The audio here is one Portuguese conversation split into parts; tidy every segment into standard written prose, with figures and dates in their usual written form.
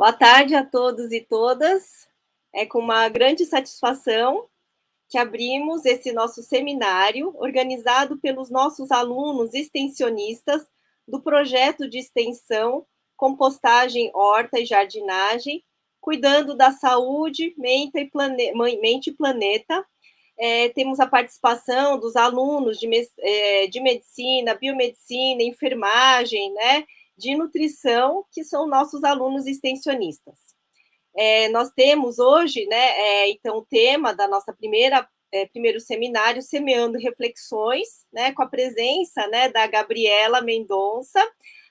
Boa tarde a todos e todas. É com uma grande satisfação que abrimos esse nosso seminário, organizado pelos nossos alunos extensionistas do projeto de extensão Compostagem, Horta e Jardinagem, cuidando da saúde, mente e planeta. Temos a participação dos alunos de medicina, biomedicina, enfermagem, né, de nutrição, que são nossos alunos extensionistas. Nós temos hoje, né, então, o tema da nossa primeiro seminário, Semeando Reflexões, né, com a presença, né, da Gabriela Mendonça,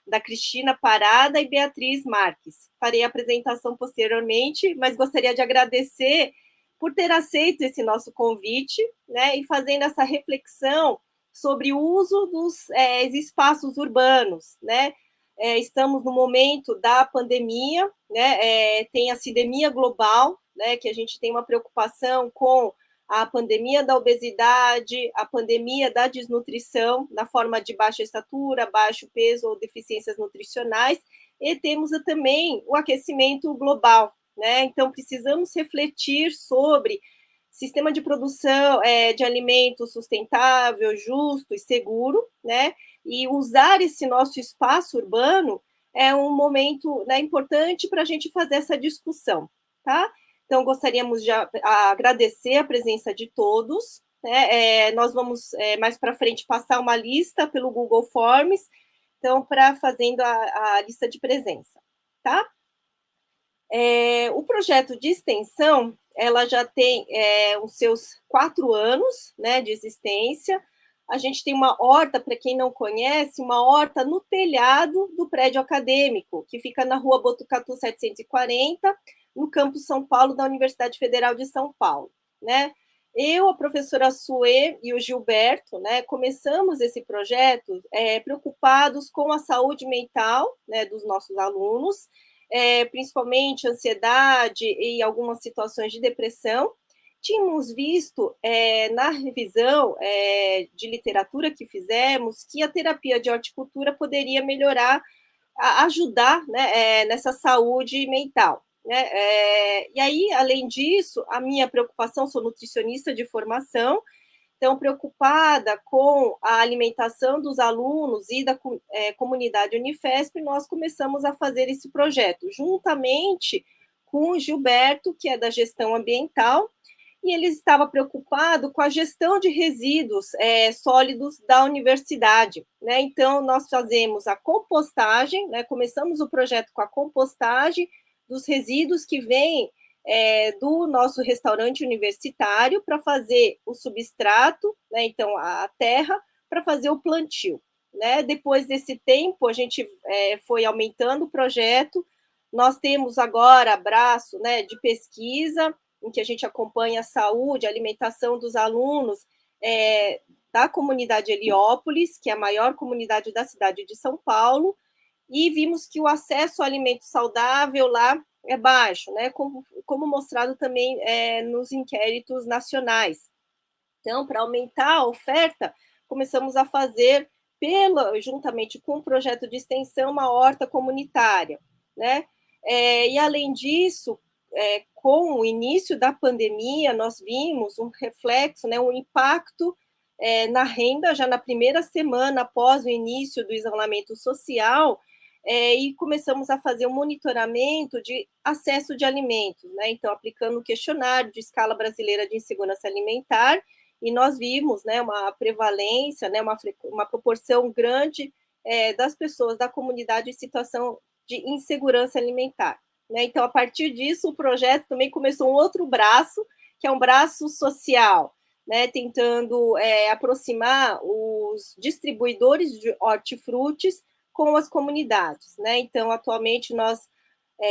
da Cristina Parada e Beatriz Marques. Farei a apresentação posteriormente, mas gostaria de agradecer por ter aceito esse nosso convite, né, e fazendo essa reflexão sobre o uso dos espaços urbanos, né. Estamos no momento da pandemia, né, tem a cidemia global, né, que a gente tem uma preocupação com a pandemia da obesidade, a pandemia da desnutrição, na forma de baixa estatura, baixo peso ou deficiências nutricionais, e temos também o aquecimento global, né? Então, precisamos refletir sobre sistema de produção de alimentos sustentável, justo e seguro, né? E usar esse nosso espaço urbano é um momento, né, importante para a gente fazer essa discussão, tá? Então, gostaríamos de agradecer a presença de todos, né? Nós vamos, mais para frente, passar uma lista pelo Google Forms, então, para fazendo a lista de presença, tá? O projeto de extensão, ela já tem os seus 4 anos, né, de existência. A gente tem uma horta, para quem não conhece, uma horta no telhado do prédio acadêmico, que fica na rua Botucatu 740, no campus São Paulo, da Universidade Federal de São Paulo, né? Eu, a professora Suê e o Gilberto, né, começamos esse projeto preocupados com a saúde mental, né, dos nossos alunos, principalmente ansiedade e algumas situações de depressão. Tínhamos visto, na revisão de literatura que fizemos, que a terapia de horticultura poderia melhorar, ajudar, né, nessa saúde mental, né? E aí, além disso, a minha preocupação, sou nutricionista de formação, então, preocupada com a alimentação dos alunos e da comunidade Unifesp, nós começamos a fazer esse projeto, juntamente com o Gilberto, que é da gestão ambiental, e ele estava preocupado com a gestão de resíduos sólidos da universidade, né? Então, nós fazemos a compostagem, né? Começamos o projeto com a compostagem dos resíduos que vêm do nosso restaurante universitário para fazer o substrato, né, então a terra, para fazer o plantio, né? Depois desse tempo, a gente foi aumentando o projeto. Nós temos agora braço, né, de pesquisa, em que a gente acompanha a saúde, a alimentação dos alunos da comunidade Heliópolis, que é a maior comunidade da cidade de São Paulo, e vimos que o acesso ao alimento saudável lá é baixo, né? Como mostrado também nos inquéritos nacionais. Então, para aumentar a oferta, começamos a fazer, juntamente com o projeto de extensão, uma horta comunitária, né? E, além disso, com o início da pandemia, nós vimos um reflexo, né, um impacto na renda, já na primeira semana após o início do isolamento social, e começamos a fazer um monitoramento de acesso de alimentos, né? Então, aplicando o questionário de escala brasileira de insegurança alimentar, e nós vimos, né, uma prevalência, né, uma proporção grande das pessoas da comunidade em situação de insegurança alimentar, né? Então, a partir disso, o projeto também começou um outro braço, que é um braço social, né, tentando aproximar os distribuidores de hortifrutis com as comunidades, né? Então, atualmente, nós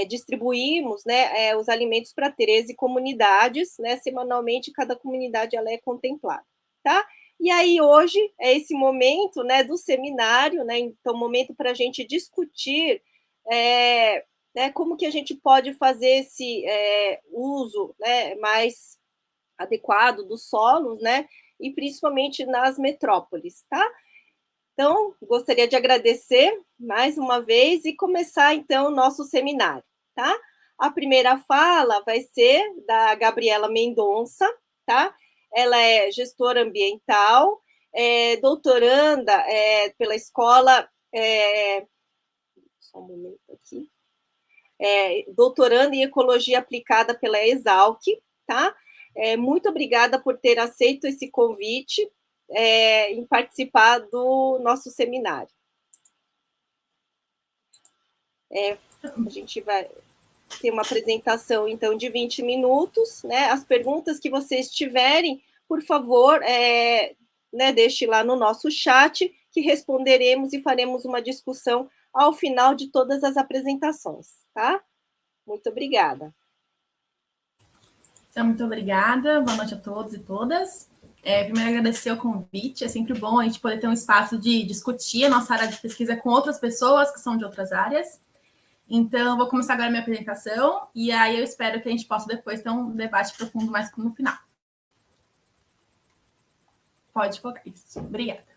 distribuímos, né, os alimentos para 13 comunidades, né? Semanalmente, cada comunidade ela é contemplada, tá? E aí, hoje, é esse momento, né, do seminário, né? Então, momento para a gente discutir né, como que a gente pode fazer esse uso, né, mais adequado dos solos, né? E principalmente nas metrópoles, tá? Então, gostaria de agradecer mais uma vez e começar, então, o nosso seminário, tá? A primeira fala vai ser da Gabriela Mendonça, tá? Ela é gestora ambiental, doutoranda pela escola... só um momento aqui. Doutoranda em Ecologia Aplicada pela Exalc, tá? Muito obrigada por ter aceito esse convite em participar do nosso seminário. A gente vai ter uma apresentação, então, de 20 minutos, né? As perguntas que vocês tiverem, por favor, deixe lá no nosso chat, que responderemos e faremos uma discussão ao final de todas as apresentações, tá? Muito obrigada. Então, muito obrigada. Boa noite a todos e todas. Primeiro, agradecer o convite. É sempre bom a gente poder ter um espaço de discutir a nossa área de pesquisa com outras pessoas que são de outras áreas. Então, vou começar agora a minha apresentação e aí eu espero que a gente possa depois ter um debate profundo mais no final. Pode colocar isso. Obrigada.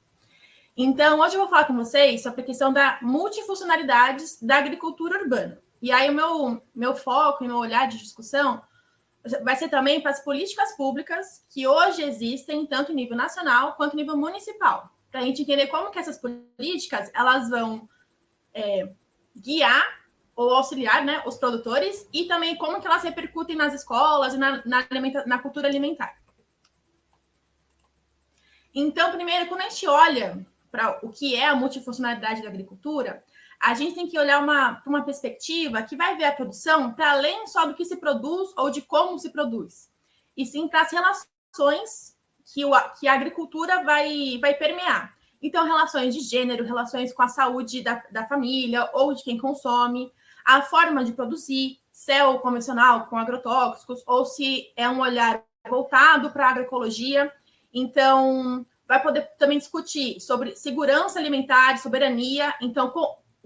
Então, hoje eu vou falar com vocês sobre a questão da multifuncionalidade da agricultura urbana. E aí o meu foco e meu olhar de discussão vai ser também para as políticas públicas que hoje existem, tanto em nível nacional quanto em nível municipal, para a gente entender como que essas políticas elas vão guiar ou auxiliar, né, os produtores e também como que elas repercutem nas escolas e na cultura alimentar. Então, primeiro, quando a gente olha para o que é a multifuncionalidade da agricultura, a gente tem que olhar para uma perspectiva que vai ver a produção para além só do que se produz ou de como se produz, e sim para as relações que a agricultura vai permear. Então, relações de gênero, relações com a saúde da família ou de quem consome, a forma de produzir, se é o convencional com agrotóxicos ou se é um olhar voltado para a agroecologia. Então, vai poder também discutir sobre segurança alimentar e soberania. Então,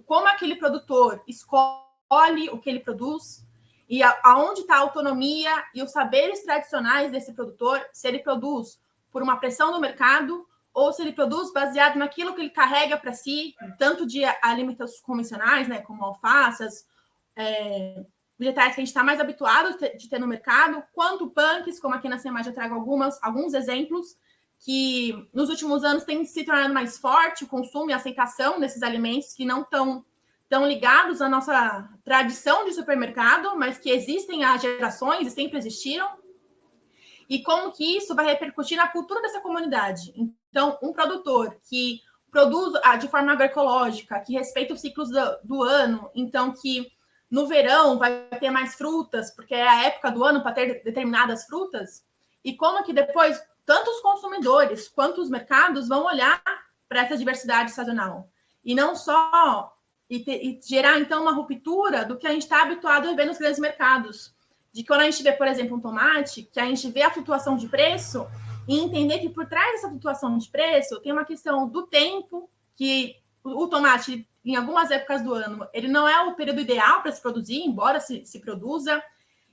como aquele produtor escolhe o que ele produz e aonde está a autonomia e os saberes tradicionais desse produtor, se ele produz por uma pressão do mercado ou se ele produz baseado naquilo que ele carrega para si, tanto de alimentos convencionais, né, como alfaces, vegetais que a gente está mais habituado de ter no mercado, quanto punks, como aqui na imagem eu trago alguns exemplos, que nos últimos anos tem se tornado mais forte o consumo e a aceitação desses alimentos que não estão tão ligados à nossa tradição de supermercado, mas que existem há gerações e sempre existiram, e como que isso vai repercutir na cultura dessa comunidade. Então, um produtor que produz de forma agroecológica, que respeita os ciclos do ano, então que no verão vai ter mais frutas, porque é a época do ano para ter determinadas frutas, e como que depois tanto os consumidores quanto os mercados vão olhar para essa diversidade sazonal. E não só... E gerar, então, uma ruptura do que a gente está habituado a ver nos grandes mercados. De quando a gente vê, por exemplo, um tomate, que a gente vê a flutuação de preço e entender que por trás dessa flutuação de preço tem uma questão do tempo, que o tomate, em algumas épocas do ano, ele não é o período ideal para se produzir, embora se produza,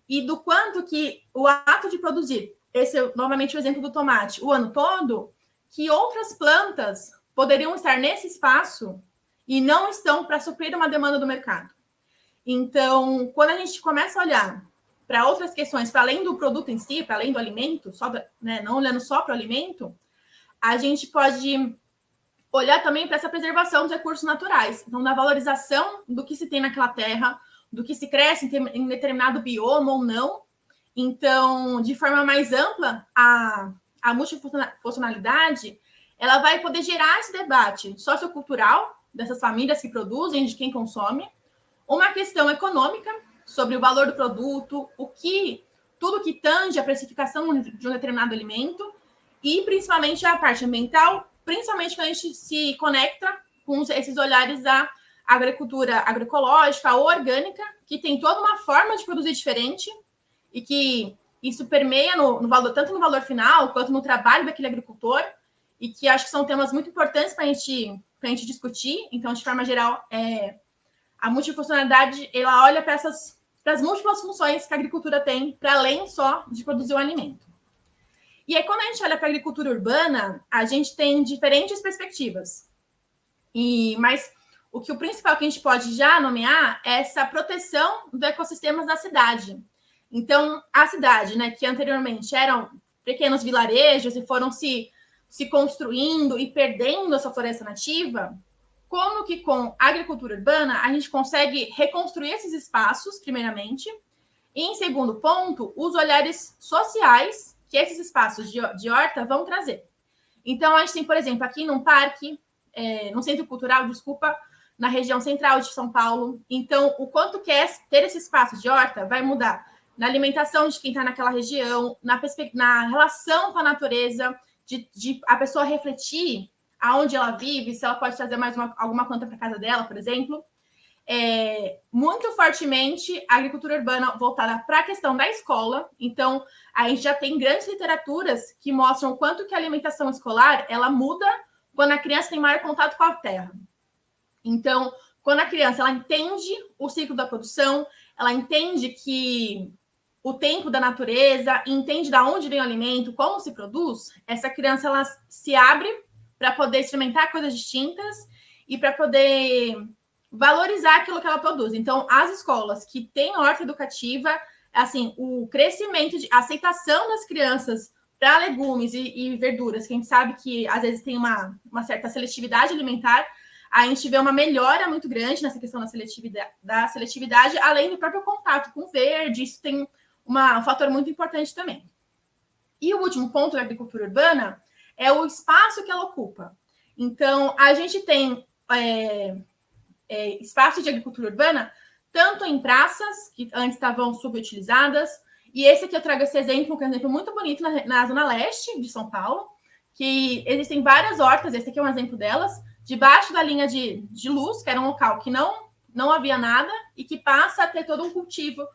e do quanto que o ato de produzir, esse é novamente o exemplo do tomate, o ano todo, que outras plantas poderiam estar nesse espaço e não estão para suprir uma demanda do mercado. Então, quando a gente começa a olhar para outras questões, para além do produto em si, para além do alimento, não olhando só para o alimento, a gente pode olhar também para essa preservação dos recursos naturais, então, da valorização do que se tem naquela terra, do que se cresce em determinado bioma ou não. Então, de forma mais ampla, a multifuncionalidade ela vai poder gerar esse debate sociocultural dessas famílias que produzem, de quem consome, uma questão econômica sobre o valor do produto, tudo que tange a precificação de um determinado alimento, e principalmente a parte ambiental, principalmente quando a gente se conecta com esses olhares da agricultura agroecológica ou orgânica, que tem toda uma forma de produzir diferente e que isso permeia no valor, tanto no valor final quanto no trabalho daquele agricultor, e que acho que são temas muito importantes para a gente discutir. Então, de forma geral, a multifuncionalidade ela olha para as múltiplas funções que a agricultura tem, para além só de produzir o alimento. E aí, quando a gente olha para a agricultura urbana, a gente tem diferentes perspectivas. Mas o principal que a gente pode já nomear é essa proteção do ecossistema da cidade. Então, a cidade, né, que anteriormente eram pequenos vilarejos e foram se construindo e perdendo a sua floresta nativa, como que com a agricultura urbana a gente consegue reconstruir esses espaços, primeiramente, e, em segundo ponto, os olhares sociais que esses espaços de horta vão trazer. Então, a gente tem, por exemplo, aqui num parque, no Centro Cultural, desculpa, na região central de São Paulo. Então, o quanto que é ter esse espaço de horta vai mudar na alimentação de quem está naquela região, na relação com a natureza, de a pessoa refletir aonde ela vive, se ela pode trazer mais alguma planta para casa dela, por exemplo. Muito fortemente a agricultura urbana voltada para a questão da escola. Então, a gente já tem grandes literaturas que mostram o quanto que a alimentação escolar ela muda quando a criança tem maior contato com a terra. Então, quando a criança ela entende o ciclo da produção, ela entende que o tempo da natureza, entende de onde vem o alimento, como se produz, essa criança ela se abre para poder experimentar coisas distintas e para poder valorizar aquilo que ela produz. Então, as escolas que têm horta educativa, assim, o crescimento de aceitação das crianças para legumes e verduras, que a gente sabe que às vezes tem uma certa seletividade alimentar, a gente vê uma melhora muito grande nessa questão da seletividade, além do próprio contato com o verde, isso tem um fator muito importante também. E o último ponto da agricultura urbana é o espaço que ela ocupa. Então, a gente tem espaço de agricultura urbana tanto em praças, que antes estavam subutilizadas, e esse aqui eu trago esse exemplo, que é um exemplo muito bonito na Zona Leste de São Paulo, que existem várias hortas, esse aqui é um exemplo delas, debaixo da linha de luz, que era um local que não havia nada, e que passa a ter todo um cultivo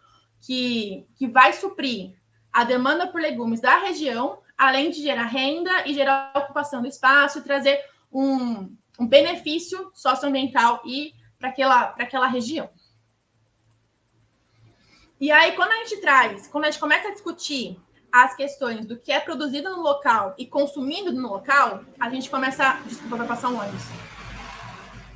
que vai suprir a demanda por legumes da região, além de gerar renda e gerar ocupação do espaço e trazer um benefício socioambiental e para aquela região. E aí, quando a gente começa a discutir as questões do que é produzido no local e consumido no local, a gente começa... Desculpa, vai passar um ônibus.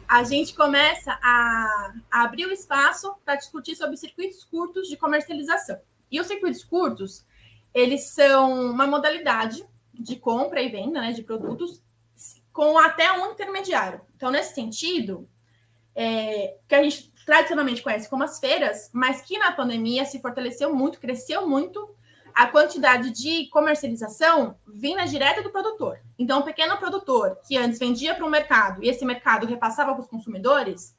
A gente começa a abrir o espaço para discutir sobre circuitos curtos de comercialização. E os circuitos curtos, eles são uma modalidade de compra e venda, né, de produtos com até um intermediário. Então, nesse sentido, que a gente tradicionalmente conhece como as feiras, mas que na pandemia se fortaleceu muito, cresceu muito, a quantidade de comercialização vinda direta do produtor. Então, o pequeno produtor que antes vendia para o mercado e esse mercado repassava para os consumidores,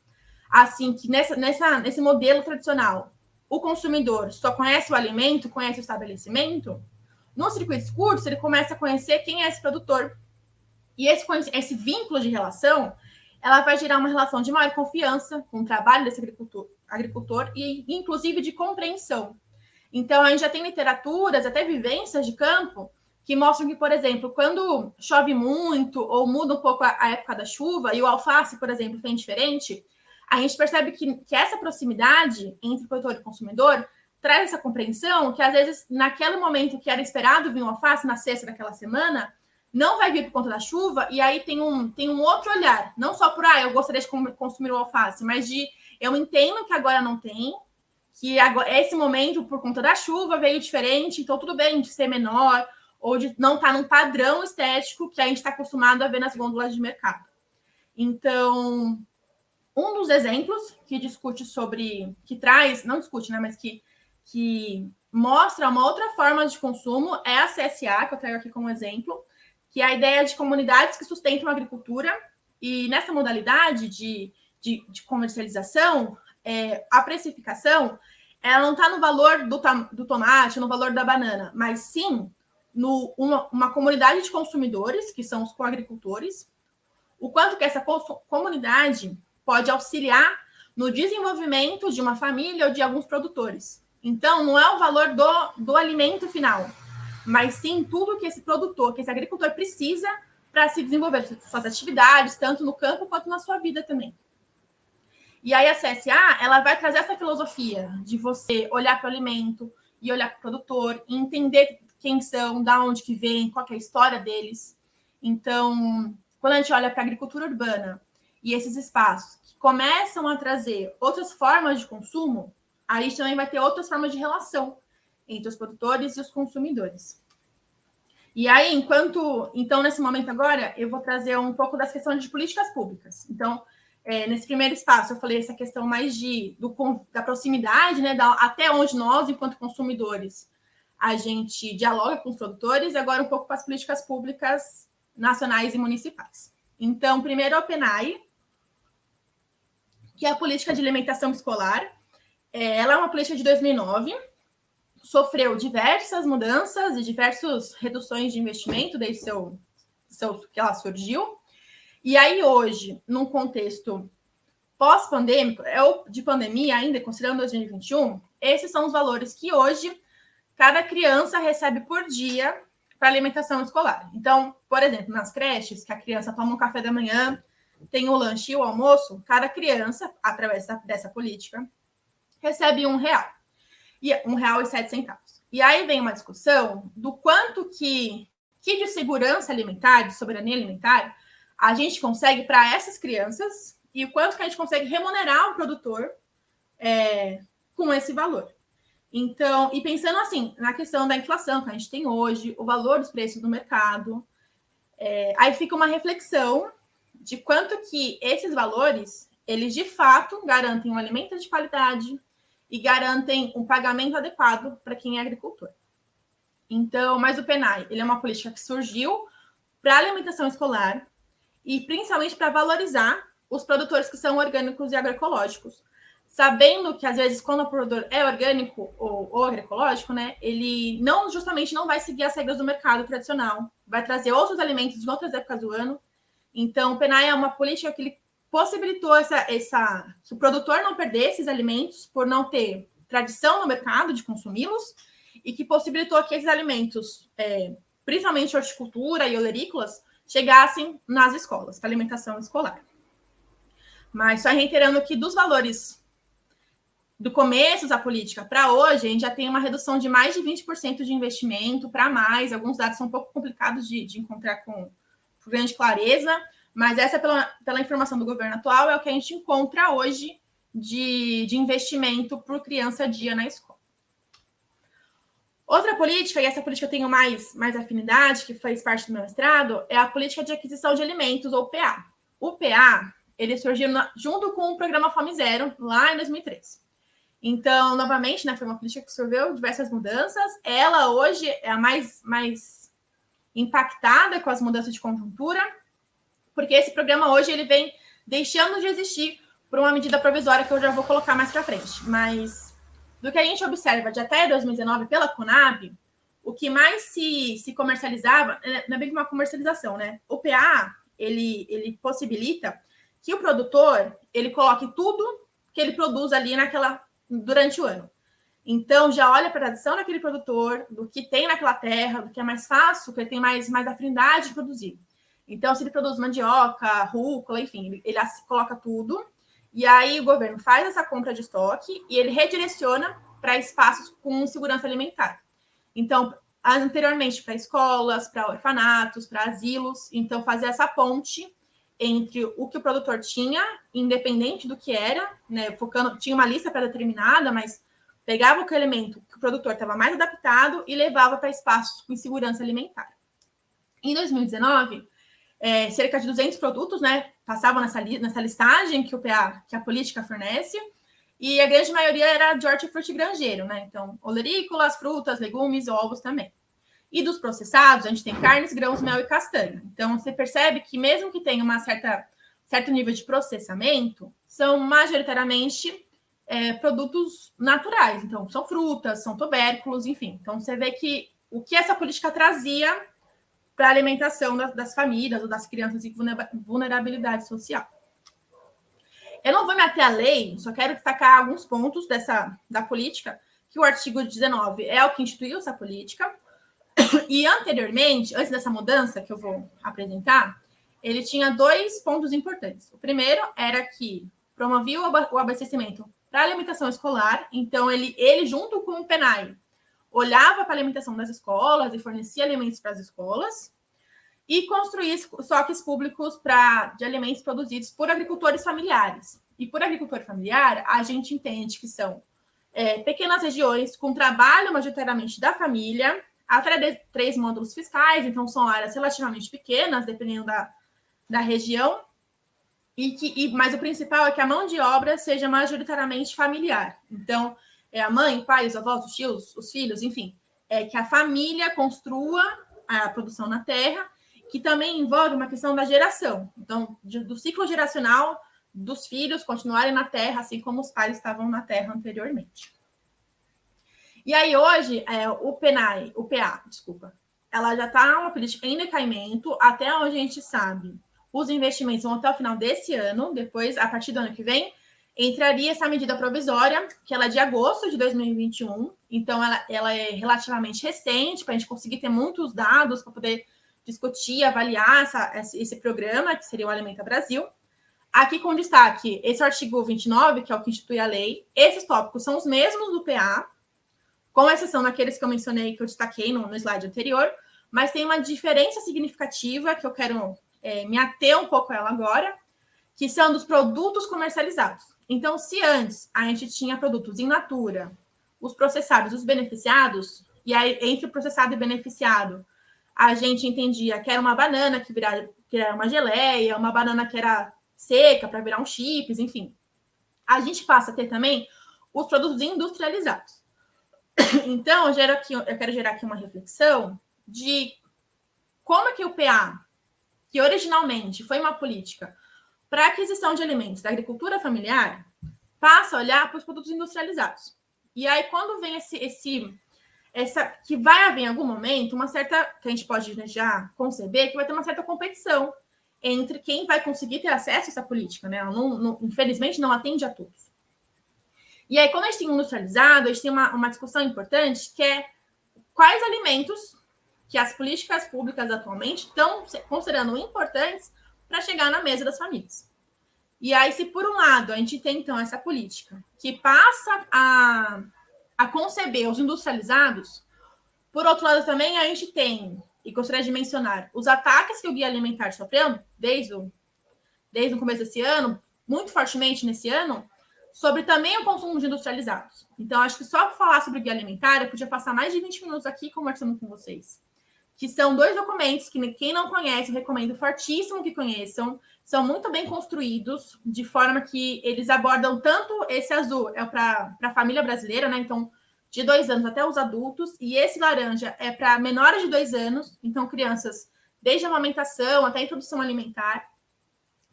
assim que nesse modelo tradicional, o consumidor só conhece o alimento, conhece o estabelecimento, nos circuitos curtos ele começa a conhecer quem é esse produtor. E esse vínculo de relação, ela vai gerar uma relação de maior confiança com o trabalho desse agricultor e, inclusive, de compreensão. Então, a gente já tem literaturas, até vivências de campo, que mostram que, por exemplo, quando chove muito ou muda um pouco a época da chuva e o alface, por exemplo, vem diferente, a gente percebe que essa proximidade entre produtor e consumidor traz essa compreensão que, às vezes, naquele momento que era esperado vir um alface, na sexta daquela semana, não vai vir por conta da chuva, e aí tem um outro olhar, não só por, eu gostaria de consumir o alface, mas eu entendo que agora não tem, que agora, esse momento, por conta da chuva, veio diferente, então tudo bem de ser menor, ou de não estar num padrão estético que a gente está acostumado a ver nas gôndolas de mercado. Então, um dos exemplos que discute sobre, que traz, não discute, né, mas que mostra uma outra forma de consumo é a CSA, que eu trago aqui como exemplo, que é a ideia de comunidades que sustentam a agricultura, e nessa modalidade de comercialização, a precificação, ela não está no valor do tomate, no valor da banana, mas sim uma comunidade de consumidores, que são os coagricultores, o quanto que essa comunidade pode auxiliar no desenvolvimento de uma família ou de alguns produtores. Então, não é o valor do alimento final, mas sim tudo que esse produtor, que esse agricultor precisa para se desenvolver suas atividades, tanto no campo quanto na sua vida também. E aí a CSA, ela vai trazer essa filosofia de você olhar para o alimento e olhar para o produtor e entender quem são, da onde que vem, qual que é a história deles. Então, quando a gente olha para a agricultura urbana e esses espaços que começam a trazer outras formas de consumo, a gente também vai ter outras formas de relação entre os produtores e os consumidores. E aí, então, nesse momento agora, eu vou trazer um pouco das questões de políticas públicas. Então, nesse primeiro espaço, eu falei essa questão mais da proximidade, né, até onde nós, enquanto consumidores, a gente dialoga com os produtores, e agora um pouco com as políticas públicas nacionais e municipais. Então, primeiro, a PENAE, que é a Política de Alimentação Escolar. Ela é uma política de 2009, sofreu diversas mudanças e diversas reduções de investimento desde que ela surgiu. E aí, hoje, num contexto pós-pandêmico, de pandemia ainda, considerando 2021, esses são os valores que hoje cada criança recebe por dia para alimentação escolar. Então, por exemplo, nas creches, que a criança toma um café da manhã, tem o lanche e o almoço, cada criança, através dessa política, recebe R$1. E R$1,07. E aí vem uma discussão do quanto que de segurança alimentar, de soberania alimentar, a gente consegue para essas crianças e o quanto que a gente consegue remunerar o produtor com esse valor. Então, e pensando assim, na questão da inflação que a gente tem hoje, o valor dos preços no mercado, aí fica uma reflexão de quanto que esses valores, eles de fato garantem um alimento de qualidade e garantem um pagamento adequado para quem é agricultor. Então, mas o PENAE, ele é uma política que surgiu para a alimentação escolar e principalmente para valorizar os produtores que são orgânicos e agroecológicos, sabendo que, às vezes, quando o produtor é orgânico ou agroecológico, né, ele não vai seguir as regras do mercado tradicional, vai trazer outros alimentos de outras épocas do ano. Então, o PENAE é uma política que ele possibilitou que o produtor não perdesse esses alimentos por não ter tradição no mercado de consumi-los e que possibilitou que esses alimentos, principalmente horticultura e olerícolas, chegassem nas escolas, para alimentação escolar. Mas só reiterando que dos valores do começo da política para hoje, a gente já tem uma redução de mais de 20% de investimento para mais. Alguns dados são um pouco complicados de encontrar com grande clareza, mas essa, pela informação do governo atual, é o que a gente encontra hoje de investimento por criança dia na escola. Outra política, e essa política eu tenho mais afinidade, que fez parte do meu mestrado, é a política de aquisição de alimentos, ou PA. O PA, ele surgiu junto com o programa Fome Zero, lá em 2013. Então, novamente, né, foi uma política que sofreu diversas mudanças. Ela, hoje, é a mais impactada com as mudanças de conjuntura, porque esse programa, hoje, ele vem deixando de existir por uma medida provisória que eu já vou colocar mais para frente. Mas, do que a gente observa de até 2019 pela Conab, o que mais se comercializava, não é bem uma comercialização, né? O PA, ele possibilita que o produtor, ele coloque tudo que ele produz ali durante o ano. Então, já olha para a tradição daquele produtor, do que tem naquela terra, do que é mais fácil, que ele tem mais afinidade de produzir. Então, se ele produz mandioca, rúcula, enfim, ele coloca tudo, e aí o governo faz essa compra de estoque e ele redireciona para espaços com segurança alimentar. Então, anteriormente, para escolas, para orfanatos, para asilos, então fazer essa ponte entre o que o produtor tinha, independente do que era, né, tinha uma lista pré-determinada, mas pegava o elemento que o produtor estava mais adaptado e levava para espaços com segurança alimentar. Em 2019, cerca de 200 produtos, né, passavam nessa listagem que a política fornece, e a grande maioria era de hortifruti granjeiro, né? Então, olerícolas, frutas, legumes, ovos também. E dos processados, a gente tem carnes, grãos, mel e castanha. Então, você percebe que mesmo que tenha certo nível de processamento, são majoritariamente produtos naturais. Então, são frutas, são tubérculos, enfim. Então, você vê que o que essa política trazia para a alimentação das famílias ou das crianças em vulnerabilidade social. Eu não vou me ater à lei, só quero destacar alguns pontos da política, que o artigo 19 é o que instituiu essa política, e anteriormente, antes dessa mudança que eu vou apresentar, ele tinha 2 pontos importantes. O primeiro era que promovia o abastecimento para a alimentação escolar, então ele junto com o PENAE, olhava para a alimentação das escolas e fornecia alimentos para as escolas. e construir estoques públicos de alimentos produzidos por agricultores familiares. E por agricultor familiar, a gente entende que são pequenas regiões com trabalho majoritariamente da família, até 3 módulos fiscais, então são áreas relativamente pequenas, dependendo da região, mas o principal é que a mão de obra seja majoritariamente familiar. Então, a mãe, o pai, os avós, os tios, os filhos, enfim, que a família construa a produção na terra, que também envolve uma questão da geração. Então, do ciclo geracional dos filhos continuarem na terra, assim como os pais estavam na terra anteriormente. E aí, hoje, o PA, ela já está uma política em decaimento, até onde a gente sabe. Os investimentos vão até o final desse ano, depois, a partir do ano que vem, entraria essa medida provisória, que ela é de agosto de 2021, então ela é relativamente recente, para a gente conseguir ter muitos dados para poder discutir, avaliar esse programa, que seria o Alimenta Brasil. Aqui com destaque, esse artigo 29, que é o que institui a lei, esses tópicos são os mesmos do PA, com exceção daqueles que eu mencionei, que eu destaquei no slide anterior, mas tem uma diferença significativa, que eu quero me ater um pouco a ela agora, que são dos produtos comercializados. Então, se antes a gente tinha produtos in natura, os processados, os beneficiados, e aí entre o processado e beneficiado, a gente entendia que era uma banana que era uma geleia, uma banana que era seca para virar um chips, enfim. A gente passa a ter também os produtos industrializados. Então, eu quero gerar aqui uma reflexão de como é que o PA, que originalmente foi uma política para aquisição de alimentos da agricultura familiar, passa a olhar para os produtos industrializados. E aí, quando vem que vai haver em algum momento uma certa, que a gente pode já conceber, que vai ter uma certa competição entre quem vai conseguir ter acesso a essa política, né? Ela infelizmente não atende a todos. E aí, quando a gente tem industrializado, a gente tem uma discussão importante, que é quais alimentos que as políticas públicas atualmente estão considerando importantes para chegar na mesa das famílias. E aí, se por um lado a gente tem, então, essa política que passa a conceber os industrializados, por outro lado também a gente tem, e gostaria de mencionar, os ataques que o Guia Alimentar sofreu desde o começo desse ano, muito fortemente nesse ano, sobre também o consumo de industrializados. Então, acho que só para falar sobre o Guia Alimentar, eu podia passar mais de 20 minutos aqui conversando com vocês. Que são 2 documentos que quem não conhece, eu recomendo fortíssimo que conheçam. São muito bem construídos, de forma que eles abordam tanto esse azul, é para a família brasileira, né? Então, de 2 anos até os adultos, e esse laranja é para menores de 2 anos, então crianças desde a amamentação até a introdução alimentar.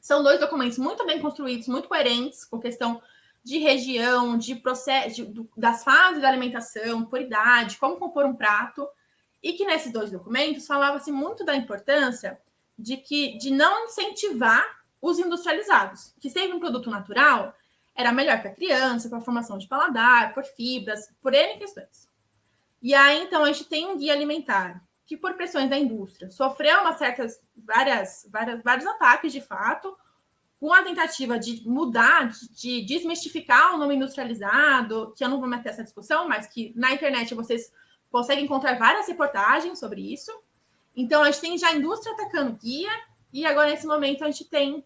São 2 documentos muito bem construídos, muito coerentes, com questão de região, de processo, das fases da alimentação, por idade, como compor um prato, e que nesses 2 documentos falava-se muito da importância de não incentivar os industrializados, que sempre um produto natural era melhor para a criança, para a formação de paladar, por fibras, por N questões. E aí, então, a gente tem um guia alimentar que, por pressões da indústria, sofreu vários ataques, de fato, com a tentativa de mudar, de desmistificar o nome industrializado, que eu não vou meter essa discussão, mas que na internet vocês conseguem encontrar várias reportagens sobre isso. Então, a gente tem já a indústria atacando o guia, e agora, nesse momento, a gente tem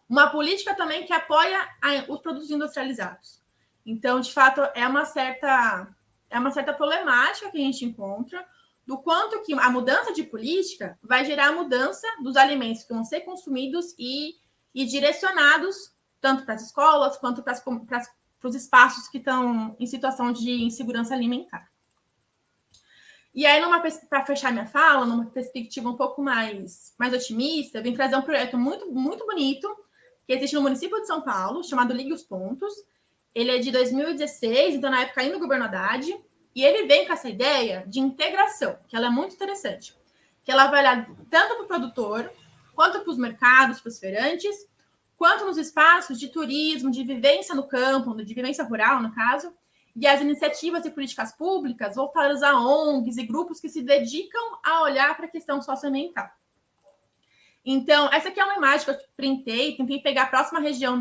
uma política também que apoia os produtos industrializados. Então, de fato, é uma certa problemática que a gente encontra do quanto que a mudança de política vai gerar a mudança dos alimentos que vão ser consumidos e direcionados tanto para as escolas quanto para os espaços que estão em situação de insegurança alimentar. E aí, para fechar minha fala, numa perspectiva um pouco mais otimista, eu vim trazer um projeto muito, muito bonito que existe no município de São Paulo, chamado Ligue os Pontos. Ele é de 2016, então na época ainda do governo Haddad, e ele vem com essa ideia de integração, que ela é muito interessante, que ela vai olhar tanto para o produtor, quanto para os mercados, para os feirantes, quanto nos espaços de turismo, de vivência no campo, de vivência rural, no caso, e as iniciativas e políticas públicas voltadas a ONGs e grupos que se dedicam a olhar para a questão socioambiental. Então, essa aqui é uma imagem que eu printei, tentei pegar a próxima região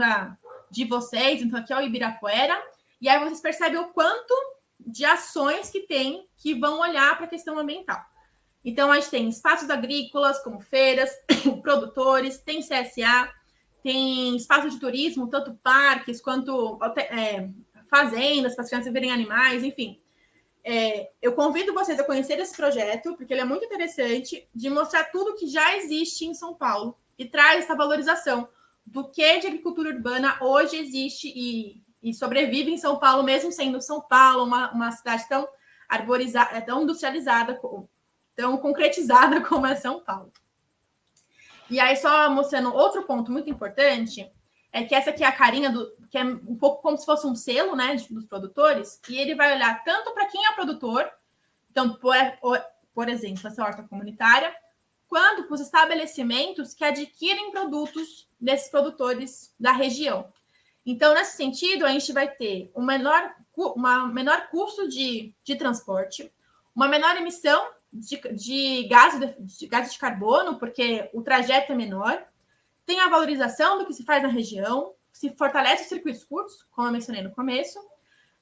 de vocês, então aqui é o Ibirapuera, e aí vocês percebem o quanto de ações que tem que vão olhar para a questão ambiental. Então, a gente tem espaços agrícolas, como feiras, produtores, tem CSA, tem espaços de turismo, tanto parques quanto fazendas para as crianças verem animais, enfim. Eu convido vocês a conhecer esse projeto, porque ele é muito interessante, de mostrar tudo que já existe em São Paulo e traz essa valorização do que de agricultura urbana hoje existe e sobrevive em São Paulo, mesmo sendo São Paulo uma cidade tão arborizada, tão industrializada, tão concretizada como é São Paulo. E aí, só mostrando outro ponto muito importante, é que essa aqui é a carinha que é um pouco como se fosse um selo, né, dos produtores, e ele vai olhar tanto para quem é produtor, então, por exemplo, essa horta comunitária, quanto para os estabelecimentos que adquirem produtos desses produtores da região. Então, nesse sentido, a gente vai ter um menor custo de transporte, uma menor emissão de gases de carbono, porque o trajeto é menor, tem a valorização do que se faz na região, se fortalece os circuitos curtos, como eu mencionei no começo,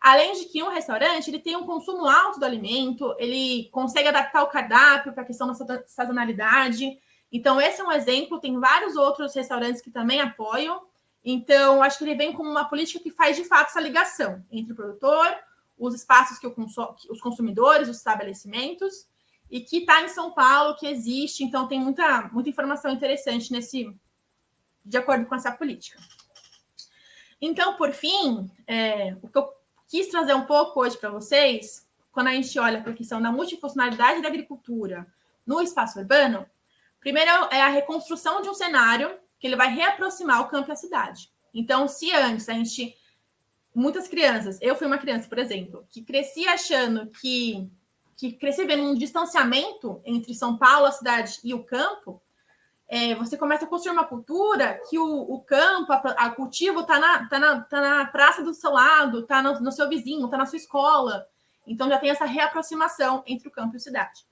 além de que um restaurante ele tem um consumo alto do alimento, ele consegue adaptar o cardápio para a questão da sazonalidade. Então, esse é um exemplo, tem vários outros restaurantes que também apoiam. Então, acho que ele vem como uma política que faz, de fato, essa ligação entre o produtor, os espaços que os consumidores, os estabelecimentos, e que está em São Paulo, que existe. Então, tem muita informação interessante de acordo com essa política. Então, por fim, o que eu quis trazer um pouco hoje para vocês, quando a gente olha para a questão da multifuncionalidade da agricultura no espaço urbano, primeiro é a reconstrução de um cenário que ele vai reaproximar o campo e a cidade. Então, se antes muitas crianças, eu fui uma criança, por exemplo, que crescia achando que crescia vendo um distanciamento entre São Paulo, a cidade, e o campo, você começa a construir uma cultura que o campo, a cultivo está na praça do seu lado, está no seu vizinho, está na sua escola. Então, já tem essa reaproximação entre o campo e a cidade.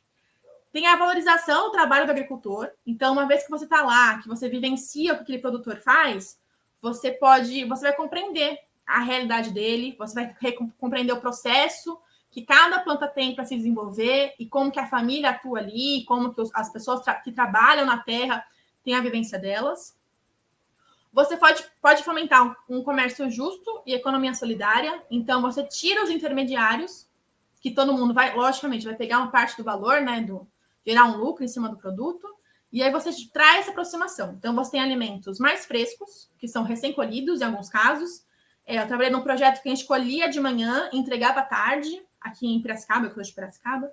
Tem a valorização do trabalho do agricultor. Então, uma vez que você está lá, que você vivencia o que aquele produtor faz, você vai compreender a realidade dele, você vai compreender o processo que cada planta tem para se desenvolver e como que a família atua ali, como que as pessoas que trabalham na terra têm a vivência delas. Você pode fomentar um comércio justo e economia solidária. Então, você tira os intermediários, que todo mundo logicamente, vai pegar uma parte do valor, né, gerar um lucro em cima do produto, e aí você traz essa aproximação. Então, você tem alimentos mais frescos, que são recém-colhidos em alguns casos. Eu trabalhei num projeto que a gente colhia de manhã e entregava à tarde, aqui em Piracicaba, eu sou de Piracicaba.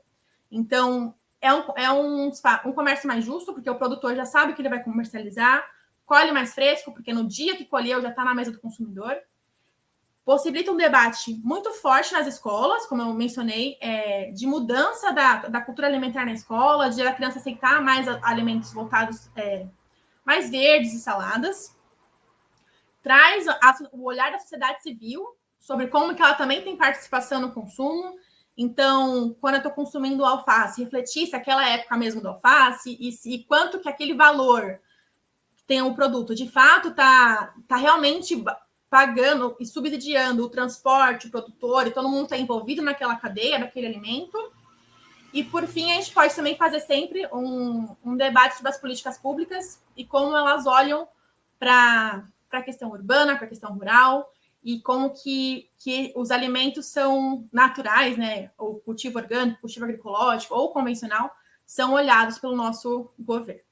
Então, é um comércio mais justo, porque o produtor já sabe que ele vai comercializar, colhe mais fresco, porque no dia que colheu já está na mesa do consumidor. Possibilita um debate muito forte nas escolas, como eu mencionei, de mudança da cultura alimentar na escola, de a criança aceitar mais alimentos voltados mais verdes e saladas. Traz o olhar da sociedade civil sobre como que ela também tem participação no consumo. Então, quando eu estou consumindo alface, refletir se aquela época mesmo do alface e quanto que aquele valor que tem o produto, de fato, tá realmente pagando e subsidiando o transporte, o produtor, e todo mundo está envolvido naquela cadeia, daquele alimento. E, por fim, a gente pode também fazer sempre um debate sobre as políticas públicas e como elas olham para a questão urbana, para a questão rural, e como que os alimentos são naturais, né? O cultivo orgânico, cultivo agroecológico ou convencional, são olhados pelo nosso governo.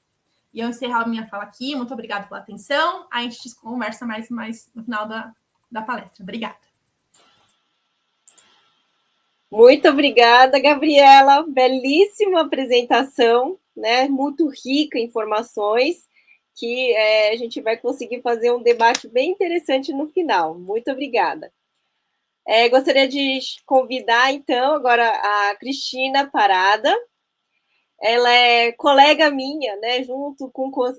E eu encerro a minha fala aqui. Muito obrigada pela atenção. A gente conversa mais no final da palestra. Obrigada. Muito obrigada, Gabriela. Belíssima apresentação, né? Muito rica em informações, que a gente vai conseguir fazer um debate bem interessante no final. Muito obrigada. Gostaria de convidar, então, agora a Cristina Parada. Ela é colega minha, né, junto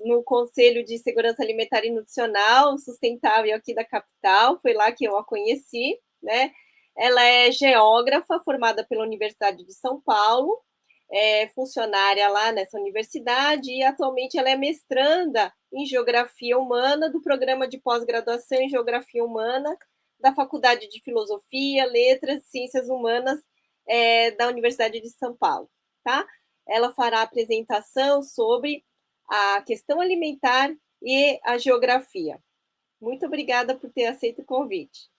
no Conselho de Segurança Alimentar e Nutricional Sustentável aqui da capital, foi lá que eu a conheci, né? Ela é geógrafa, formada pela Universidade de São Paulo, é funcionária lá nessa universidade e atualmente ela é mestranda em Geografia Humana do programa de pós-graduação em Geografia Humana da Faculdade de Filosofia, Letras e Ciências Humanas da Universidade de São Paulo, tá? ela fará a apresentação sobre a questão alimentar e a geografia. Muito obrigada por ter aceito o convite.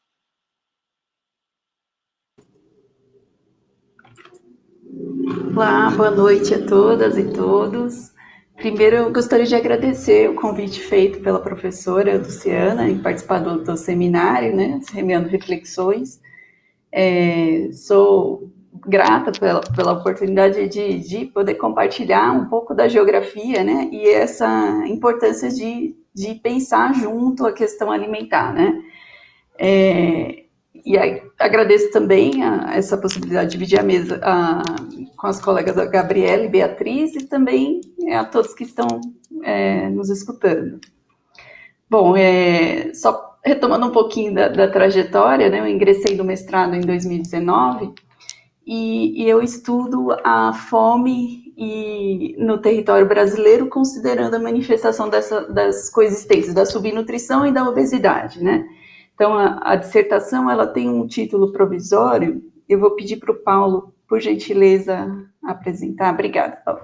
Olá, boa noite a todas e todos. Primeiro, eu gostaria de agradecer o convite feito pela professora Luciana em participar do seminário, né, Semeando Reflexões. Sou grata pela oportunidade de poder compartilhar um pouco da geografia, né, e essa importância de pensar junto a questão alimentar, né. E aí, agradeço também essa possibilidade de dividir a mesa com as colegas da Gabriela e Beatriz, e também a todos que estão nos escutando. Bom, só retomando um pouquinho da trajetória, né, eu ingressei no mestrado em 2019, e eu estudo a fome no território brasileiro, considerando a manifestação das coexistências, da subnutrição e da obesidade, né? Então, a dissertação, ela tem um título provisório. Eu vou pedir para o Paulo, por gentileza, apresentar. Obrigada, Paulo.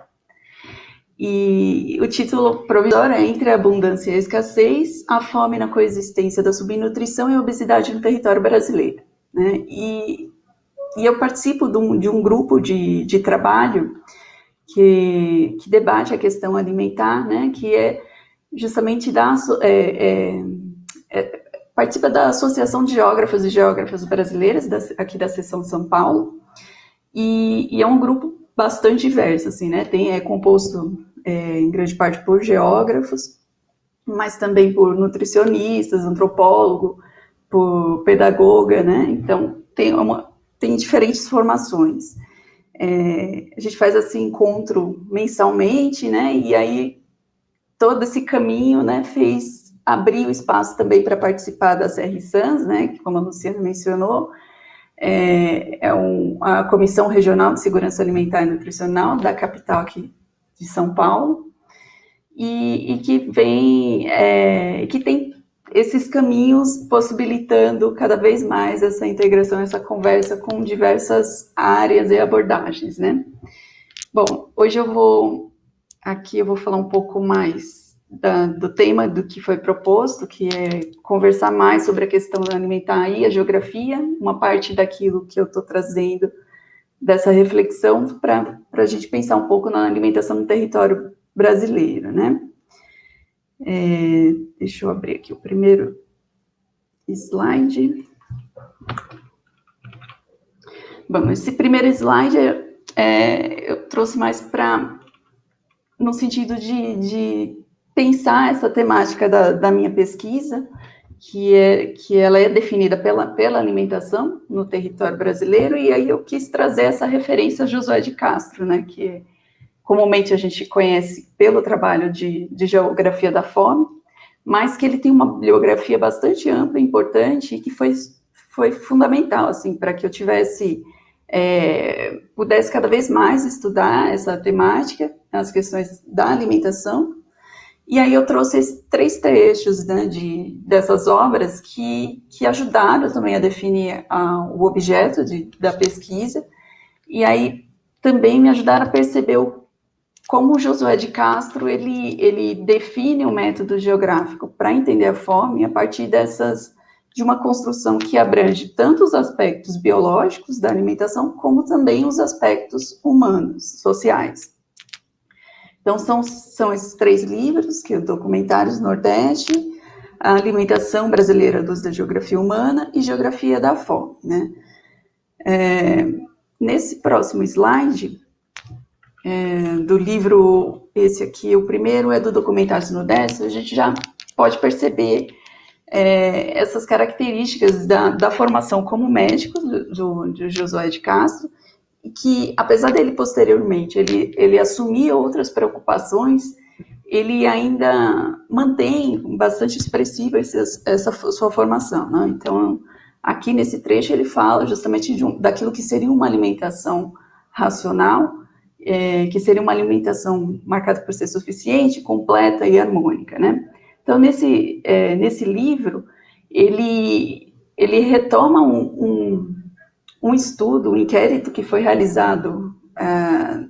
E o título provisório é Entre a Abundância e a Escassez, a fome na coexistência da subnutrição e a obesidade no território brasileiro, né? E eu participo de um grupo de trabalho que debate a questão alimentar, né? Que é justamente participa da Associação de Geógrafos e Geógrafas Brasileiras, aqui da seção São Paulo, e é um grupo bastante diverso, assim, né? É composto em grande parte por geógrafos, mas também por nutricionistas, antropólogo, por pedagoga, né? Então, tem diferentes formações. A gente faz esse encontro mensalmente, né? E aí, todo esse caminho, né, abrir o espaço também para participar das RSANs, né, que, como a Luciana mencionou, a Comissão Regional de Segurança Alimentar e Nutricional da capital aqui de São Paulo, e que tem esses caminhos possibilitando cada vez mais essa integração, essa conversa com diversas áreas e abordagens, né? Bom, hoje eu vou falar um pouco mais do tema do que foi proposto, que é conversar mais sobre a questão alimentar e a geografia, uma parte daquilo que eu estou trazendo dessa reflexão para a gente pensar um pouco na alimentação no território brasileiro, né? Deixa eu abrir aqui o primeiro slide. Bom, esse primeiro slide eu trouxe mais no sentido de pensar essa temática da minha pesquisa, que ela é definida pela alimentação no território brasileiro, e aí eu quis trazer essa referência a Josué de Castro, né, que comumente a gente conhece pelo trabalho de geografia da fome, mas que ele tem uma bibliografia bastante ampla e importante, e que foi fundamental, assim, para que eu pudesse cada vez mais estudar essa temática, as questões da alimentação. E aí eu trouxe 3 trechos, né, dessas obras que ajudaram também a definir o objeto da pesquisa, e aí também me ajudaram a perceber como o Josué de Castro ele define o método geográfico para entender a fome a partir de uma construção que abrange tanto os aspectos biológicos da alimentação, como também os aspectos humanos, sociais. Então, são esses 3 livros, que é o Documentários Nordeste, a Alimentação Brasileira da Geografia Humana e Geografia da Fome, né? Nesse próximo slide, do livro, esse aqui, o primeiro é do Documentários Nordeste, a gente já pode perceber essas características da formação como médico de Josué de Castro, que, apesar dele posteriormente ele assumir outras preocupações, ele ainda mantém bastante expressiva essa sua formação, né? Então, aqui nesse trecho ele fala justamente daquilo que seria uma alimentação racional, que seria uma alimentação marcada por ser suficiente, completa e harmônica, né? Então, nesse livro, ele retoma um estudo, um inquérito que foi realizado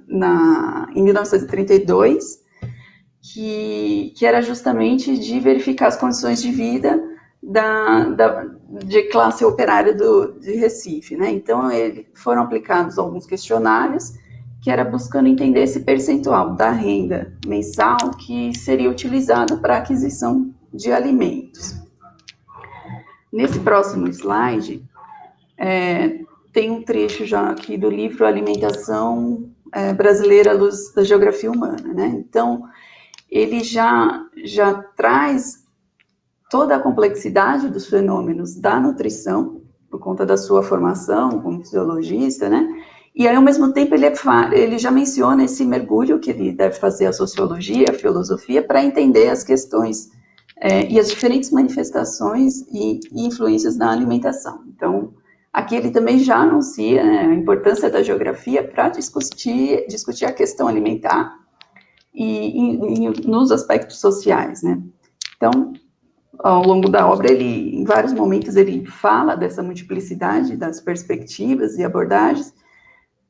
em 1932, que era justamente de verificar as condições de vida de classe operária de Recife, né? Então, foram aplicados alguns questionários que era buscando entender esse percentual da renda mensal que seria utilizado para a aquisição de alimentos. Nesse próximo slide, tem um trecho já aqui do livro Alimentação Brasileira à Luz da Geografia Humana, né? Então, ele já traz toda a complexidade dos fenômenos da nutrição, por conta da sua formação como fisiologista, né? E aí, ao mesmo tempo, ele já menciona esse mergulho que ele deve fazer a sociologia, a filosofia, para entender as questões e as diferentes manifestações e influências da alimentação. Então, aqui ele também já anuncia, né, a importância da geografia para discutir a questão alimentar e nos aspectos sociais, né? Então, ao longo da obra, em vários momentos, ele fala dessa multiplicidade das perspectivas e abordagens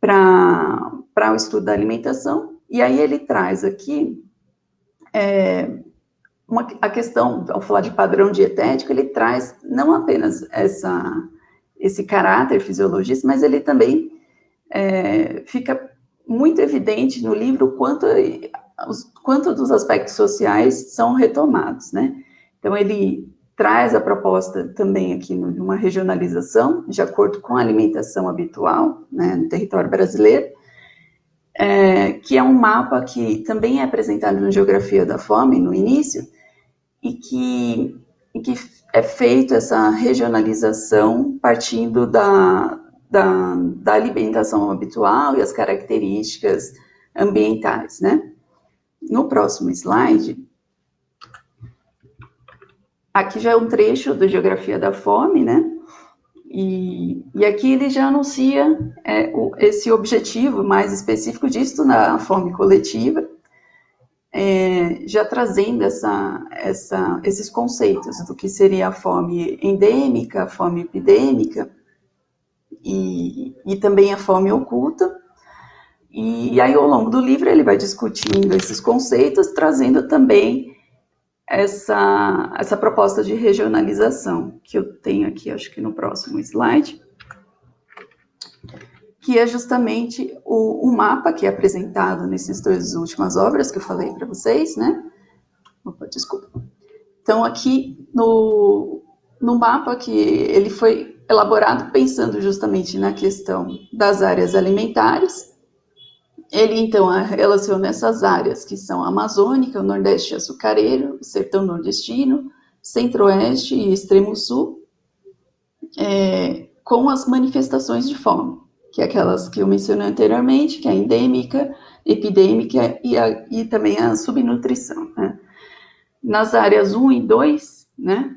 para o estudo da alimentação, e aí ele traz aqui a questão, ao falar de padrão dietético, ele traz não apenas esse caráter fisiologista, mas ele também fica muito evidente no livro quanto dos aspectos sociais são retomados, né? Então, ele traz a proposta também aqui de uma regionalização, de acordo com a alimentação habitual, né, no território brasileiro, que é um mapa que também é apresentado na Geografia da Fome, no início, e que é feito essa regionalização partindo da alimentação habitual e as características ambientais, né? No próximo slide, aqui já é um trecho da Geografia da Fome, né? E aqui ele já anuncia esse objetivo mais específico disso na fome coletiva, já trazendo esses conceitos do que seria a fome endêmica, a fome epidêmica e também a fome oculta. E aí, ao longo do livro, ele vai discutindo esses conceitos, trazendo também essa proposta de regionalização, que eu tenho aqui, acho que no próximo slide, que é justamente o mapa que é apresentado nessas duas últimas obras que eu falei para vocês, né? Opa, desculpa. Então, aqui no mapa que ele foi elaborado pensando justamente na questão das áreas alimentares, ele, então, relaciona essas áreas que são a amazônica, o nordeste açucareiro, o sertão nordestino, centro-oeste e extremo sul, com as manifestações de fome, que é aquelas que eu mencionei anteriormente, que é a endêmica, epidêmica e também a subnutrição, né? Nas áreas 1 e 2, né,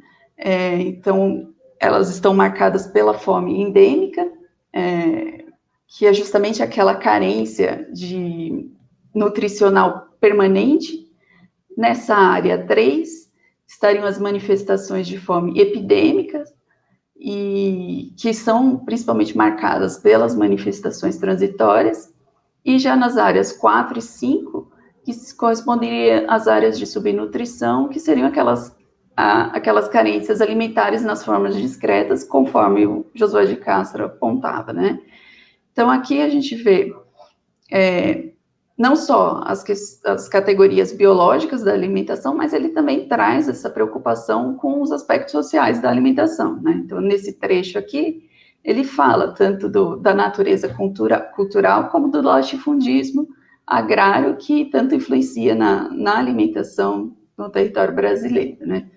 então, elas estão marcadas pela fome endêmica, que é justamente aquela carência nutricional permanente. Nessa área 3, estariam as manifestações de fome epidêmicas, e que são principalmente marcadas pelas manifestações transitórias, e já nas áreas 4 e 5, que corresponderiam às áreas de subnutrição, que seriam aquelas carências alimentares nas formas discretas, conforme o Josué de Castro apontava, né? Então, aqui a gente vê não só as categorias biológicas da alimentação, mas ele também traz essa preocupação com os aspectos sociais da alimentação, né? Então, nesse trecho aqui, ele fala tanto da natureza cultural como do latifundismo agrário, que tanto influencia na alimentação no território brasileiro, né?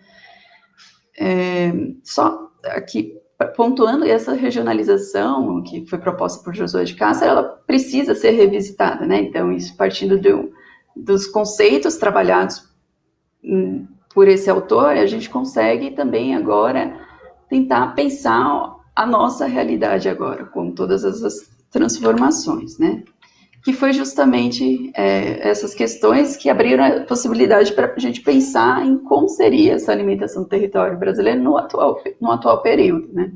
Só aqui, pontuando, essa regionalização que foi proposta por Josué de Castro, ela precisa ser revisitada, né? Então, isso partindo dos conceitos trabalhados por esse autor, a gente consegue também agora tentar pensar a nossa realidade agora, com todas essas transformações, né? Que foi justamente essas questões que abriram a possibilidade para a gente pensar em como seria essa alimentação do território brasileiro no atual período, né?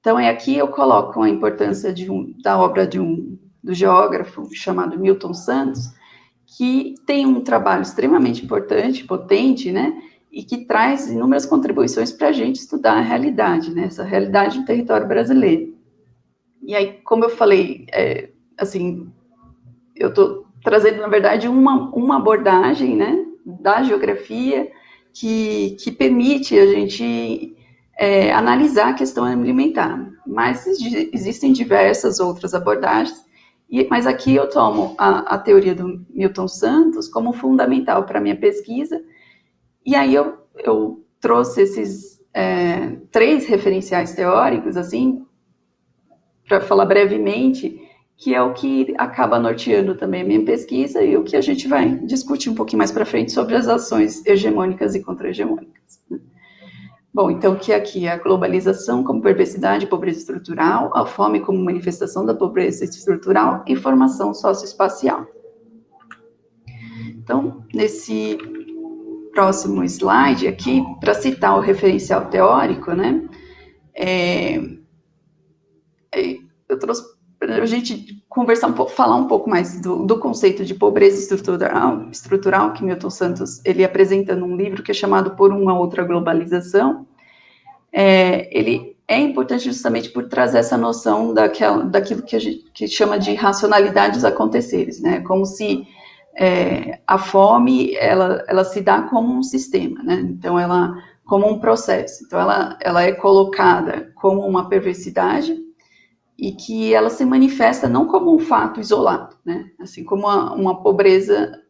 Então, aqui eu coloco a importância da obra de um do geógrafo chamado Milton Santos, que tem um trabalho extremamente importante, potente, né, e que traz inúmeras contribuições para a gente estudar a realidade, né, essa realidade do território brasileiro. E aí, como eu falei, assim, eu estou trazendo, na verdade, uma abordagem, né, da geografia que permite a gente analisar a questão alimentar. Mas existem diversas outras abordagens, mas aqui eu tomo a teoria do Milton Santos como fundamental para a minha pesquisa, e aí eu trouxe esses 3 referenciais teóricos, assim, para falar brevemente, que é o que acaba norteando também a minha pesquisa e o que a gente vai discutir um pouquinho mais para frente sobre as ações hegemônicas e contra-hegemônicas. Bom, então, que aqui é a globalização como perversidade e pobreza estrutural, a fome como manifestação da pobreza estrutural e formação socioespacial. Então, nesse próximo slide aqui, para citar o referencial teórico, né, eu trouxe para a gente conversar um pouco, falar um pouco mais do conceito de pobreza estrutural que Milton Santos ele apresenta num livro que é chamado Por uma Outra Globalização. Ele é importante justamente por trazer essa noção daquilo que a gente chama de racionalidade dos aconteceres, né? Como se a fome ela se dá como um sistema, né? Então ela como um processo. Então ela é colocada como uma perversidade e que ela se manifesta não como um fato isolado, né? Assim como uma pobreza,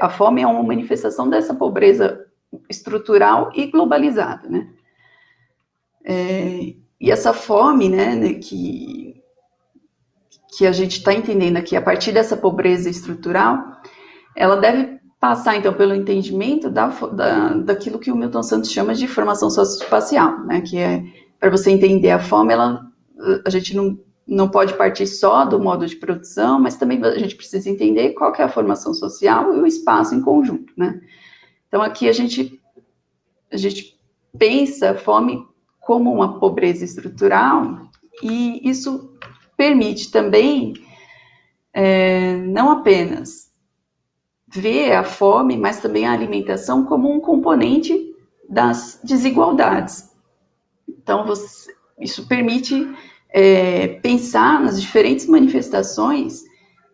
a fome é uma manifestação dessa pobreza estrutural e globalizada, né? E essa fome, né, que a gente está entendendo aqui, a partir dessa pobreza estrutural, ela deve passar, então, pelo entendimento daquilo que o Milton Santos chama de formação socioespacial, né, que é, para você entender a fome, a gente não pode partir só do modo de produção, mas também a gente precisa entender qual que é a formação social e o espaço em conjunto, né. Então, aqui a gente pensa a fome como uma pobreza estrutural, e isso permite também não apenas ver a fome, mas também a alimentação como um componente das desigualdades. Então, isso permite pensar nas diferentes manifestações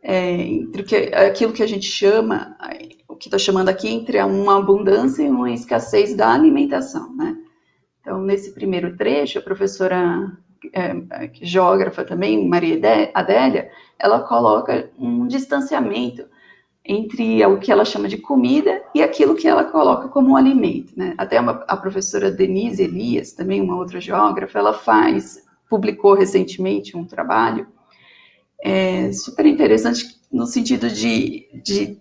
entre aquilo que a gente chama, o que está chamando aqui, entre uma abundância e uma escassez da alimentação, né? Então, nesse primeiro trecho, a professora geógrafa também, Maria Adélia, ela coloca um distanciamento entre o que ela chama de comida e aquilo que ela coloca como um alimento, né? Até a professora Denise Elias, também uma outra geógrafa, ela publicou recentemente um trabalho super interessante no sentido de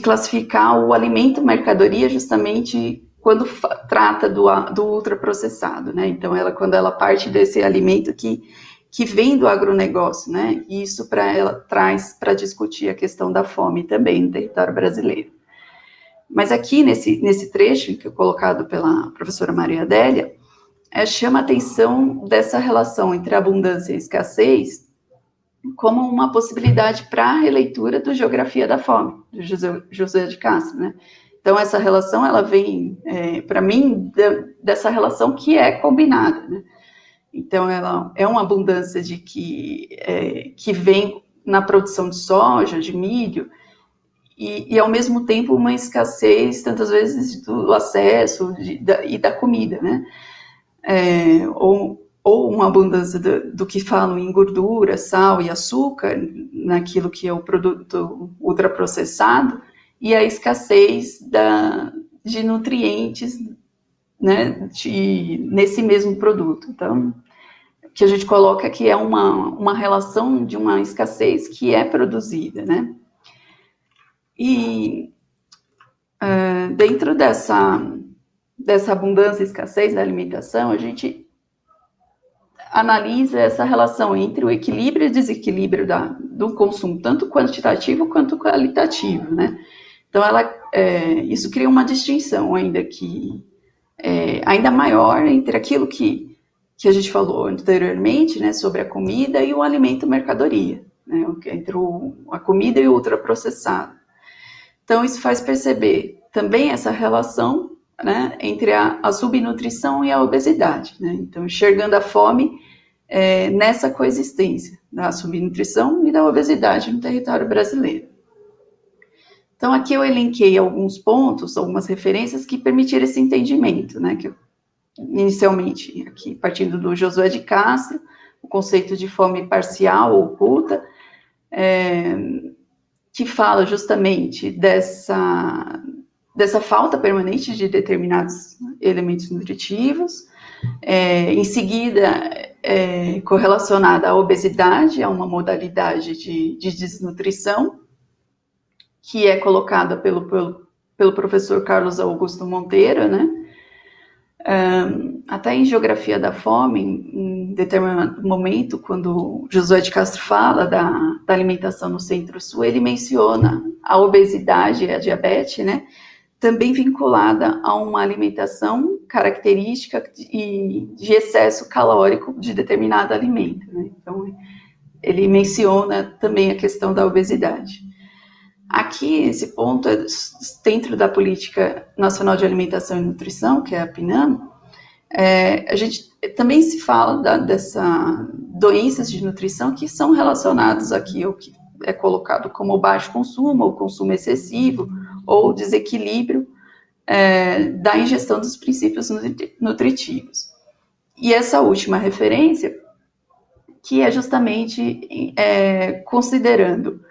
classificar o alimento mercadoria justamente quando trata do ultraprocessado, né? Então, quando ela parte desse alimento que vem do agronegócio, né? E isso ela traz para discutir a questão da fome também no território brasileiro. Mas aqui, nesse trecho, que é colocado pela professora Maria Adélia, chama a atenção dessa relação entre abundância e escassez como uma possibilidade para a releitura do Geografia da Fome, do José de Castro, né? Então, essa relação, ela vem, para mim, dessa relação que é combinada, né? Então, ela é uma abundância que vem na produção de soja, de milho, e ao mesmo tempo, uma escassez, tantas vezes, do acesso e da comida, né? Ou uma abundância do que falam em gordura, sal e açúcar, naquilo que é o produto ultraprocessado, e a escassez de nutrientes, né, nesse mesmo produto. Então, o que a gente coloca aqui é uma relação de uma escassez que é produzida, né? E dentro dessa abundância e escassez da alimentação, a gente analisa essa relação entre o equilíbrio e desequilíbrio do consumo, tanto quantitativo quanto qualitativo, né? Então, isso cria uma distinção ainda maior entre aquilo que que a gente falou anteriormente, né, sobre a comida e o alimento mercadoria, né, entre a comida e o ultraprocessado. Então, isso faz perceber também essa relação, né, entre a subnutrição e a obesidade, né? Então, enxergando a fome nessa coexistência da subnutrição e da obesidade no território brasileiro. Então, aqui eu elenquei alguns pontos, algumas referências que permitiram esse entendimento, né, que inicialmente, aqui partindo do Josué de Castro, o conceito de fome parcial ou oculta, que fala justamente dessa falta permanente de determinados elementos nutritivos, em seguida, correlacionada à obesidade, a uma modalidade de desnutrição, que é colocada pelo professor Carlos Augusto Monteiro, né? Até em Geografia da Fome, em determinado momento, quando Josué de Castro fala da alimentação no Centro-Sul, ele menciona a obesidade e a diabetes, né, também vinculada a uma alimentação característica de excesso calórico de determinado alimento, né? Então, ele menciona também a questão da obesidade. Aqui, esse ponto é dentro da Política Nacional de Alimentação e Nutrição, que é a PNAM, a gente também se fala dessas doenças de nutrição que são relacionadas aqui ao que é colocado como baixo consumo, ou consumo excessivo, ou desequilíbrio da ingestão dos princípios nutritivos. E essa última referência, que é justamente considerando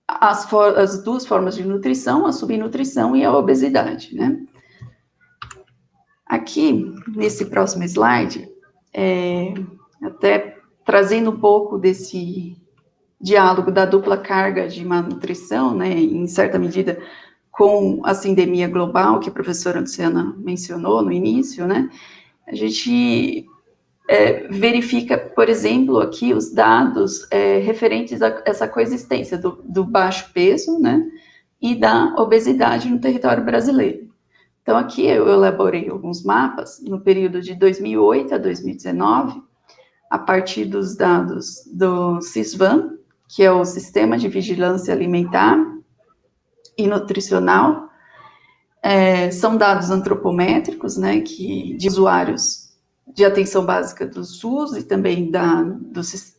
as duas formas de nutrição, a subnutrição e a obesidade, né? Aqui, nesse próximo slide, até trazendo um pouco desse diálogo da dupla carga de malnutrição, né, em certa medida, com a sindemia global, que a professora Luciana mencionou no início, né, a gente verifica, por exemplo, aqui os dados referentes a essa coexistência do baixo peso, né, e da obesidade no território brasileiro. Então, aqui eu elaborei alguns mapas no período de 2008 a 2019, a partir dos dados do CISVAN, que é o Sistema de Vigilância Alimentar e Nutricional. São dados antropométricos, né, de usuários de atenção básica do SUS e também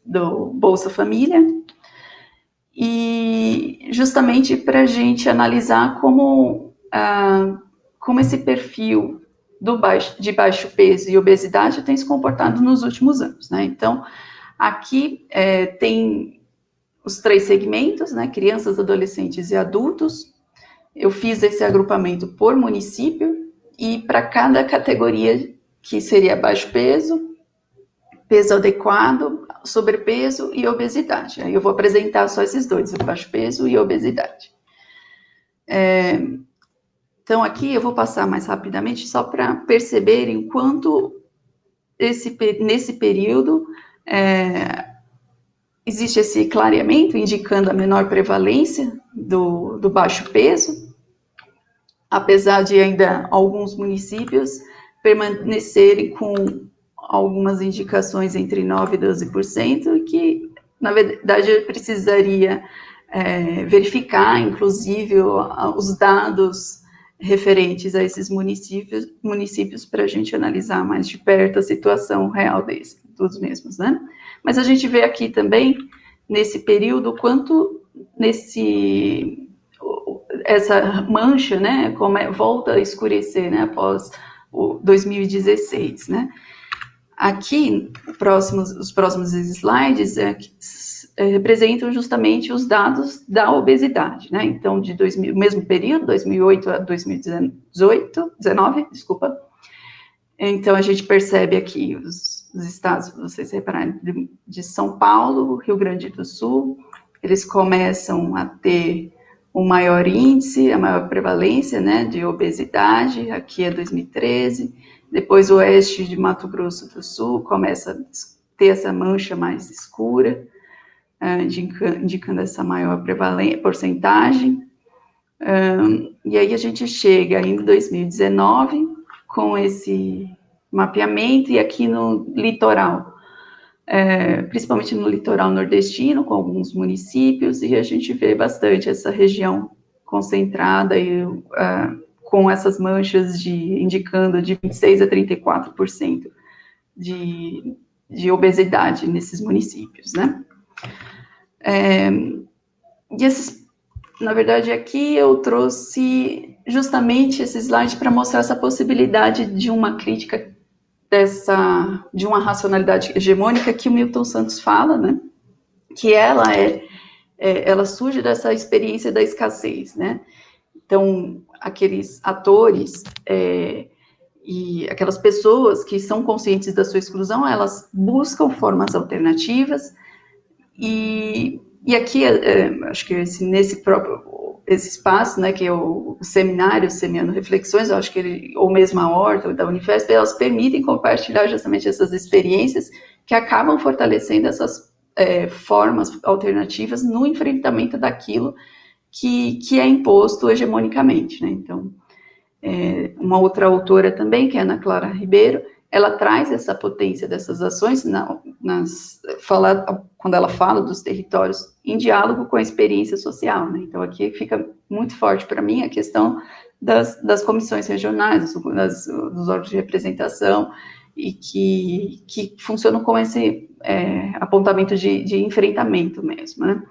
do Bolsa Família, e justamente para a gente analisar como esse perfil de baixo peso e obesidade tem se comportado nos últimos anos, né? Então, aqui tem os 3 segmentos, né? Crianças, adolescentes e adultos. Eu fiz esse agrupamento por município e para cada categoria, que seria baixo peso, peso adequado, sobrepeso e obesidade. Aí eu vou apresentar só esses dois, o baixo peso e a obesidade. Então, aqui eu vou passar mais rapidamente, só para perceberem quanto nesse período existe esse clareamento, indicando a menor prevalência do baixo peso, apesar de ainda alguns municípios permanecerem com algumas indicações entre 9% e 12%, que, na verdade, eu precisaria verificar, inclusive, os dados referentes a esses municípios para a gente analisar mais de perto a situação real dos mesmos, né? Mas a gente vê aqui também, nesse período, quanto essa mancha, né, volta a escurecer, né, após o 2016, né? Aqui, os próximos slides representam justamente os dados da obesidade, né? Então, mesmo período, 2008 a 2019, desculpa. Então, a gente percebe aqui os estados, vocês repararem, de São Paulo, Rio Grande do Sul, eles começam a ter o maior índice, a maior prevalência, né, de obesidade, aqui é 2013, depois o oeste de Mato Grosso do Sul começa a ter essa mancha mais escura, indicando essa maior porcentagem, e aí a gente chega em 2019 com esse mapeamento, e aqui no litoral, principalmente no litoral nordestino, com alguns municípios, e a gente vê bastante essa região concentrada e com essas manchas indicando de 26% a 34% de obesidade nesses municípios, né? E na verdade, aqui eu trouxe justamente esse slide para mostrar essa possibilidade de uma crítica de uma racionalidade hegemônica que o Milton Santos fala, né? Que ela surge dessa experiência da escassez, né? Então, aqueles atores e aquelas pessoas que são conscientes da sua exclusão, elas buscam formas alternativas, e aqui, acho que nesse espaço, né, que é o seminário Semeando Reflexões, eu acho que ou mesmo a Horta, da Unifesp, elas permitem compartilhar justamente essas experiências que acabam fortalecendo essas formas alternativas no enfrentamento daquilo que é imposto hegemonicamente, né? Então, uma outra autora também, que é a Ana Clara Ribeiro, ela traz essa potência dessas ações quando ela fala dos territórios em diálogo com a experiência social, né? Então, aqui fica muito forte para mim a questão das comissões regionais, dos órgãos de representação, e que funcionam com esse apontamento de enfrentamento mesmo, né?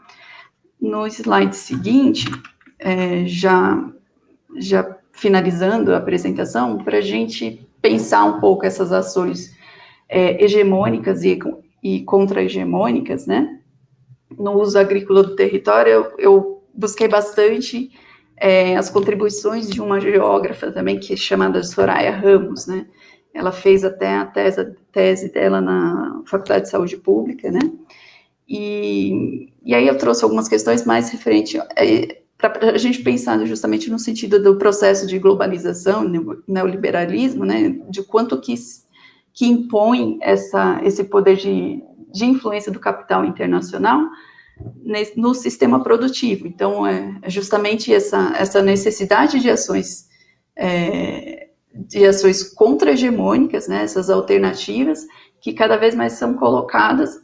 No slide seguinte, já finalizando a apresentação, para a gente pensar um pouco essas ações hegemônicas e contra-hegemônicas, né? No uso agrícola do território, eu busquei bastante as contribuições de uma geógrafa também, que é chamada Soraya Ramos, né? Ela fez até a tese dela na Faculdade de Saúde Pública, né? E aí eu trouxe algumas questões mais referentes para a gente pensar justamente no sentido do processo de globalização, neoliberalismo, né, de quanto que impõe esse poder de influência do capital internacional no sistema produtivo. Então, justamente essa necessidade de ações contra-hegemônicas, né, essas alternativas, que cada vez mais são colocadas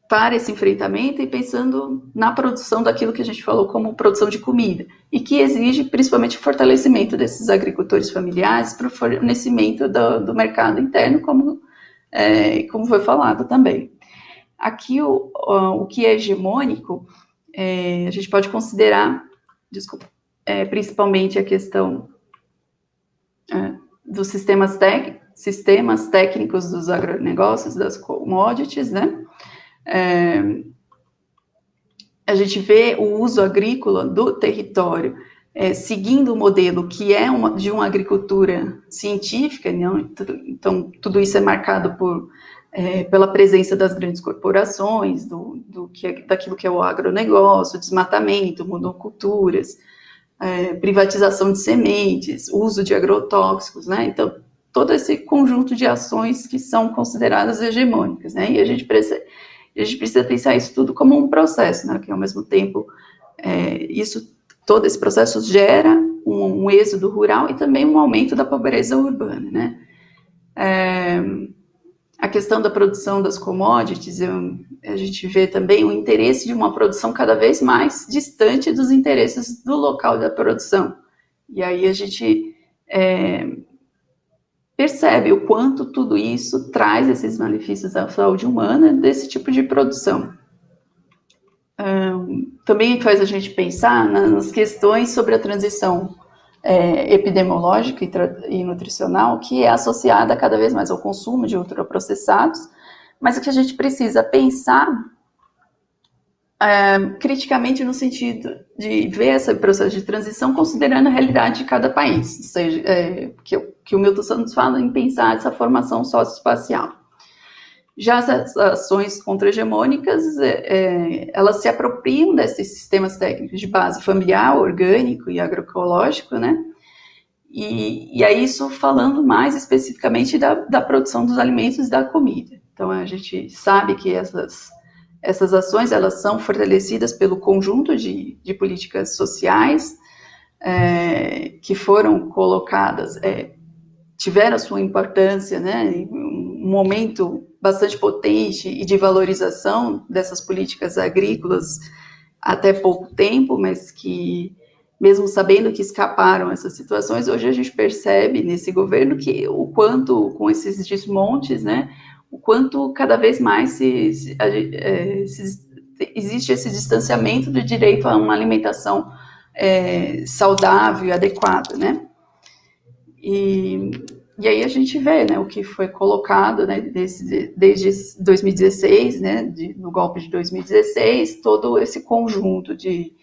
para esse enfrentamento e pensando na produção daquilo que a gente falou como produção de comida, e que exige principalmente o fortalecimento desses agricultores familiares para o fornecimento do mercado interno, como foi falado também. Aqui, o que é hegemônico, a gente pode considerar, principalmente a questão dos sistemas técnicos dos agronegócios, das commodities, né? A gente vê o uso agrícola do território seguindo o modelo que é de uma agricultura científica, né? Então, tudo isso é marcado pela presença das grandes corporações, daquilo que é o agronegócio, desmatamento, monoculturas, privatização de sementes, uso de agrotóxicos, né? Então, todo esse conjunto de ações que são consideradas hegemônicas, né? E a gente precisa pensar isso tudo como um processo, né? Que ao mesmo tempo, todo esse processo gera um êxodo rural e também um aumento da pobreza urbana, né? A questão da produção das commodities, a gente vê também o interesse de uma produção cada vez mais distante dos interesses do local da produção. E aí a gente percebe o quanto tudo isso traz esses malefícios à saúde humana desse tipo de produção. Também faz a gente pensar nas questões sobre a transição epidemiológica e nutricional, que é associada cada vez mais ao consumo de ultraprocessados, mas que a gente precisa pensar criticamente no sentido de ver esse processo de transição considerando a realidade de cada país, ou seja, que o Milton Santos fala em pensar essa formação socioespacial. Já as ações contra-hegemônicas, elas se apropriam desses sistemas técnicos de base familiar, orgânico e agroecológico, né? E aí isso falando mais especificamente da produção dos alimentos e da comida. Então, a gente sabe que essas ações, elas são fortalecidas pelo conjunto de políticas sociais que foram colocadas tiveram a sua importância, né, um momento bastante potente e de valorização dessas políticas agrícolas até pouco tempo, mas que, mesmo sabendo que escaparam essas situações, hoje a gente percebe nesse governo que o quanto, com esses desmontes, né, o quanto cada vez mais existe esse distanciamento do direito a uma alimentação saudável e adequada, né? E aí a gente vê, né, o que foi colocado, né, desde 2016, né, no golpe de 2016, todo esse conjunto de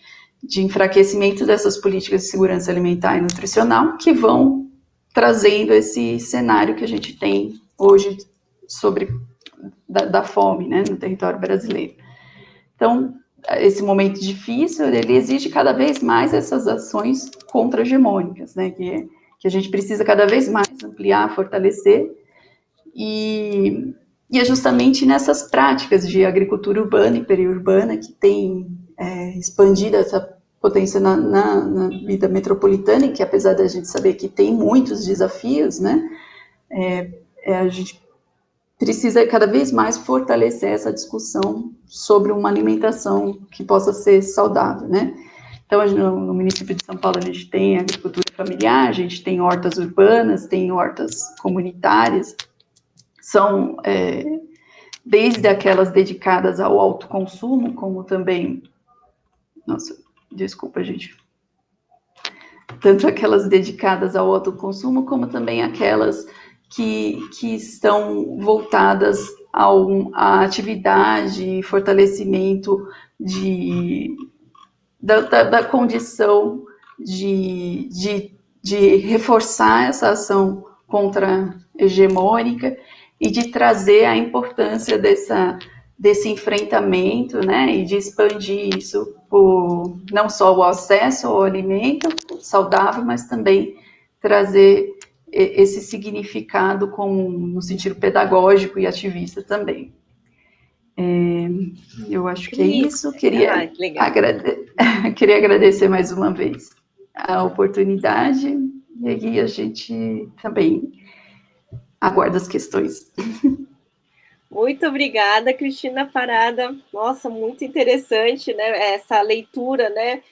enfraquecimento dessas políticas de segurança alimentar e nutricional que vão trazendo esse cenário que a gente tem hoje da fome, né, no território brasileiro. Então, esse momento difícil, ele exige cada vez mais essas ações contra-hegemônicas, né, que a gente precisa cada vez mais ampliar, fortalecer, e é justamente nessas práticas de agricultura urbana e periurbana que tem expandido essa potência na vida metropolitana, e que apesar da gente saber que tem muitos desafios, né, a gente precisa cada vez mais fortalecer essa discussão sobre uma alimentação que possa ser saudável, né? Então, no município de São Paulo, a gente tem agricultura familiar, a gente tem hortas urbanas, tem hortas comunitárias, são desde aquelas dedicadas ao autoconsumo, como também... Nossa, desculpa, gente. Tanto aquelas dedicadas ao autoconsumo, como também aquelas que estão voltadas à atividade e fortalecimento da condição de reforçar essa ação contra-hegemônica e de trazer a importância desse enfrentamento, né, e de expandir isso por não só o acesso ao alimento saudável, mas também trazer esse significado no sentido pedagógico e ativista também. Eu acho que é isso. Queria agradecer mais uma vez a oportunidade, e aí a gente também aguarda as questões. Muito obrigada, Cristina Parada. Nossa, muito interessante, né? Essa leitura, né?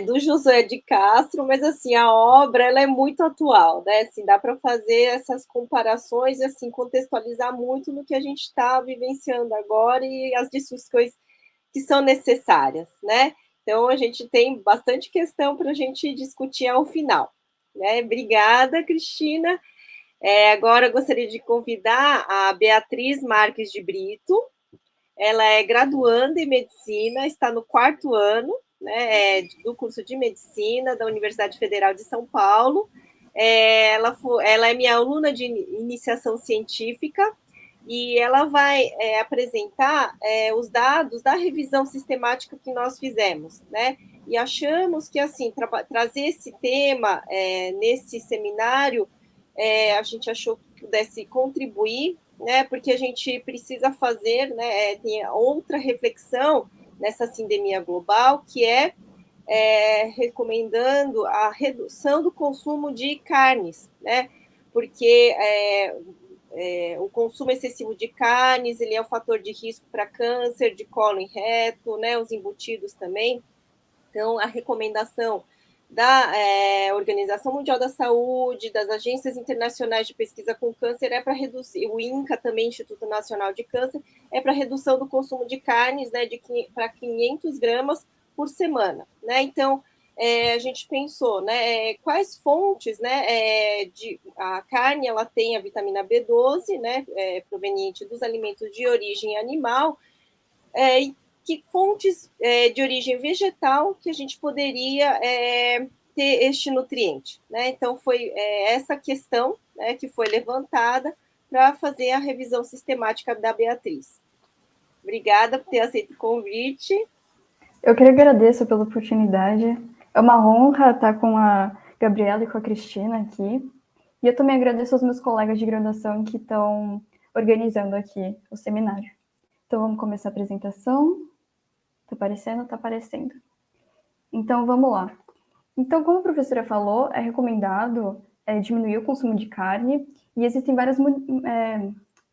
Do Josué de Castro, mas assim, a obra ela é muito atual, né? Assim, dá para fazer essas comparações e assim, contextualizar muito no que a gente está vivenciando agora e as discussões que são necessárias, né? Então, a gente tem bastante questão para a gente discutir ao final, né? Obrigada, Cristina. Agora, eu gostaria de convidar a Beatriz Marques de Brito. Ela é graduanda em medicina, está no 4º ano, né, do curso de medicina da Universidade Federal de São Paulo. Ela é minha aluna de iniciação científica e ela vai apresentar os dados da revisão sistemática que nós fizemos, né? E achamos que, assim, trazer esse tema nesse seminário, a gente achou que pudesse contribuir, né? Porque a gente precisa fazer, né? Tem outra reflexão nessa sindemia global, que recomendando a redução do consumo de carnes, né? Porque o consumo excessivo de carnes, ele é um fator de risco para câncer de colo e reto, né? Os embutidos também. Então, a recomendação da Organização Mundial da Saúde, das agências internacionais de pesquisa com câncer é para reduzir, o INCA também, Instituto Nacional de Câncer, é para redução do consumo de carnes, né, para 500 gramas por semana, né? Então, a gente pensou, né, quais fontes, né, a carne, ela tem a vitamina B12, né, proveniente dos alimentos de origem animal, e que fontes de origem vegetal que a gente poderia ter este nutriente, né? Então, foi essa questão, né, que foi levantada para fazer a revisão sistemática da Beatriz. Obrigada por ter aceito o convite. Eu que agradeço pela oportunidade. É uma honra estar com a Gabriela e com a Cristina aqui. E eu também agradeço aos meus colegas de graduação que estão organizando aqui o seminário. Então, vamos começar a apresentação. Tá aparecendo? Tá aparecendo. Então, vamos lá. Então, como a professora falou, é recomendado diminuir o consumo de carne, e existem várias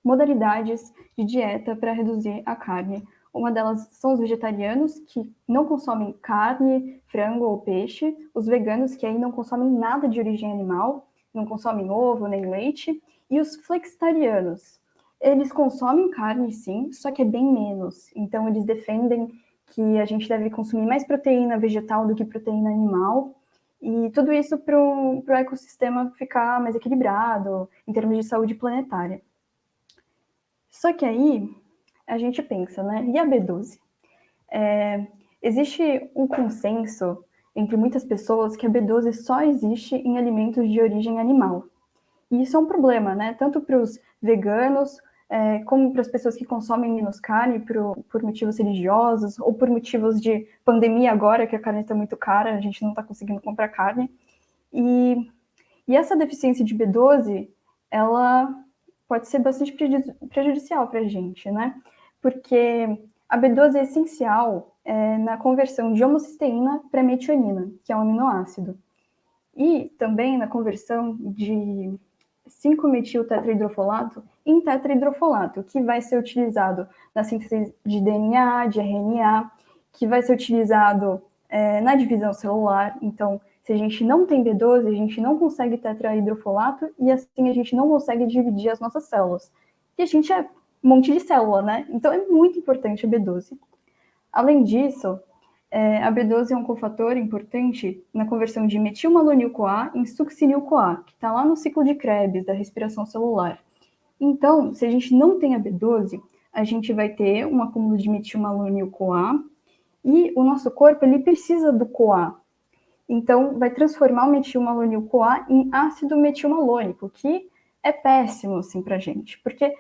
modalidades de dieta para reduzir a carne. Uma delas são os vegetarianos, que não consomem carne, frango ou peixe, os veganos, que aí não consomem nada de origem animal, não consomem ovo nem leite, e os flexitarianos. Eles consomem carne, sim, só que é bem menos. Então, eles defendem que a gente deve consumir mais proteína vegetal do que proteína animal, e tudo isso para o ecossistema ficar mais equilibrado em termos de saúde planetária. Só que aí a gente pensa, né? E a B12? Existe um consenso entre muitas pessoas que a B12 só existe em alimentos de origem animal. E isso é um problema, né? Tanto para os veganos, como para as pessoas que consomem menos carne por motivos religiosos ou por motivos de pandemia agora, que a carne está muito cara, a gente não está conseguindo comprar carne. E essa deficiência de B12, ela pode ser bastante prejudicial para a gente, né? Porque a B12 é essencial na conversão de homocisteína para metionina, que é um aminoácido. E também na conversão de 5-metil-tetrahidrofolato em tetrahidrofolato, que vai ser utilizado na síntese de DNA, de RNA, que vai ser utilizado na divisão celular. Então, se a gente não tem B12, a gente não consegue tetrahidrofolato e assim a gente não consegue dividir as nossas células. E a gente é um monte de célula, né? Então, é muito importante a B12. Além disso, a B12 é um cofator importante na conversão de metilmalonil-CoA em succinil-CoA, que está lá no ciclo de Krebs, da respiração celular. Então, se a gente não tem a B12, a gente vai ter um acúmulo de metilmalonil-CoA e o nosso corpo ele precisa do CoA. Então, vai transformar o metilmalonil-CoA em ácido metilmalônico, que é péssimo, assim, para a gente, porque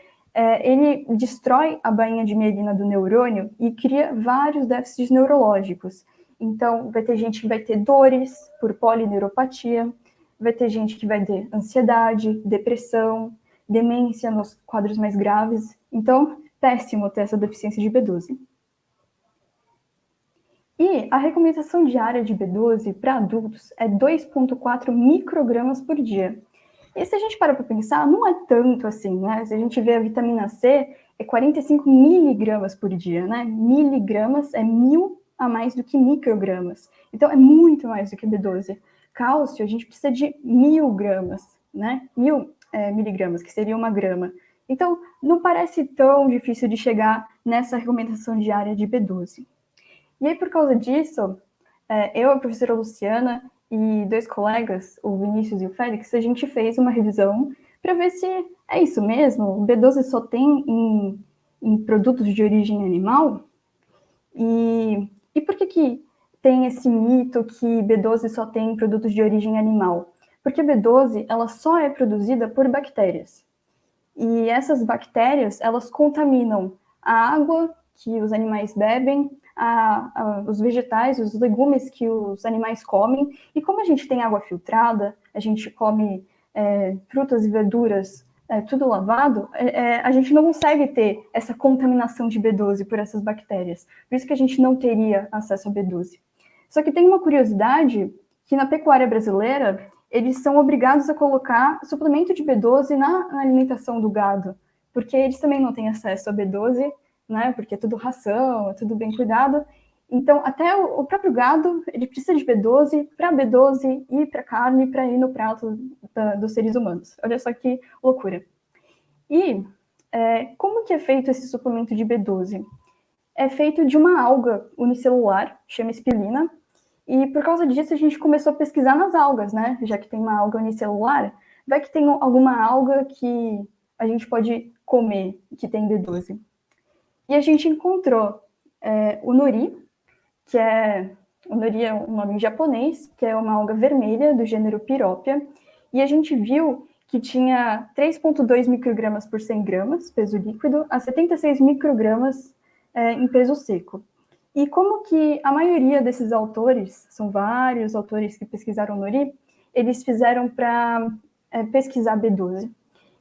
ele destrói a bainha de mielina do neurônio e cria vários déficits neurológicos. Então, vai ter gente que vai ter dores por polineuropatia, vai ter gente que vai ter ansiedade, depressão, demência nos quadros mais graves. Então, péssimo ter essa deficiência de B12. E a recomendação diária de B12 para adultos é 2,4 microgramas por dia. E se a gente para pensar, não é tanto assim, né? Se a gente vê a vitamina C, é 45 miligramas por dia, né? Miligramas é 1000 a mais do que microgramas. Então, é muito mais do que B12. Cálcio, a gente precisa de 1000 gramas, né? 1000 miligramas, que seria 1 grama. Então, não parece tão difícil de chegar nessa recomendação diária de B12. E aí, por causa disso, eu, a professora Luciana e 2 colegas, o Vinícius e o Félix, a gente fez uma revisão para ver se é isso mesmo, o B12 só tem em produtos de origem animal? E por que tem esse mito que B12 só tem em produtos de origem animal? Porque a B12 ela só é produzida por bactérias. E essas bactérias, elas contaminam a água que os animais bebem, os vegetais, os legumes que os animais comem. E como a gente tem água filtrada, a gente come frutas e verduras tudo lavado, a gente não consegue ter essa contaminação de B12 por essas bactérias. Por isso que a gente não teria acesso a B12. Só que tem uma curiosidade que na pecuária brasileira, eles são obrigados a colocar suplemento de B12 na alimentação do gado, porque eles também não têm acesso a B12, né? Porque é tudo ração, é tudo bem cuidado. Então, até o próprio gado, ele precisa de B12 para B12 ir para carne, para ir no prato dos seres humanos. Olha só que loucura. E como que é feito esse suplemento de B12? É feito de uma alga unicelular, chama espilina, e por causa disso a gente começou a pesquisar nas algas, né? Já que tem uma alga unicelular, vai que tem alguma alga que a gente pode comer que tem B12. E a gente encontrou o nori, o nori é um nome em japonês, que é uma alga vermelha do gênero Pyropia, e a gente viu que tinha 3,2 microgramas por 100 gramas, peso líquido, a 76 microgramas em peso seco. E como que a maioria desses autores, são vários autores que pesquisaram nori, eles fizeram para pesquisar B12.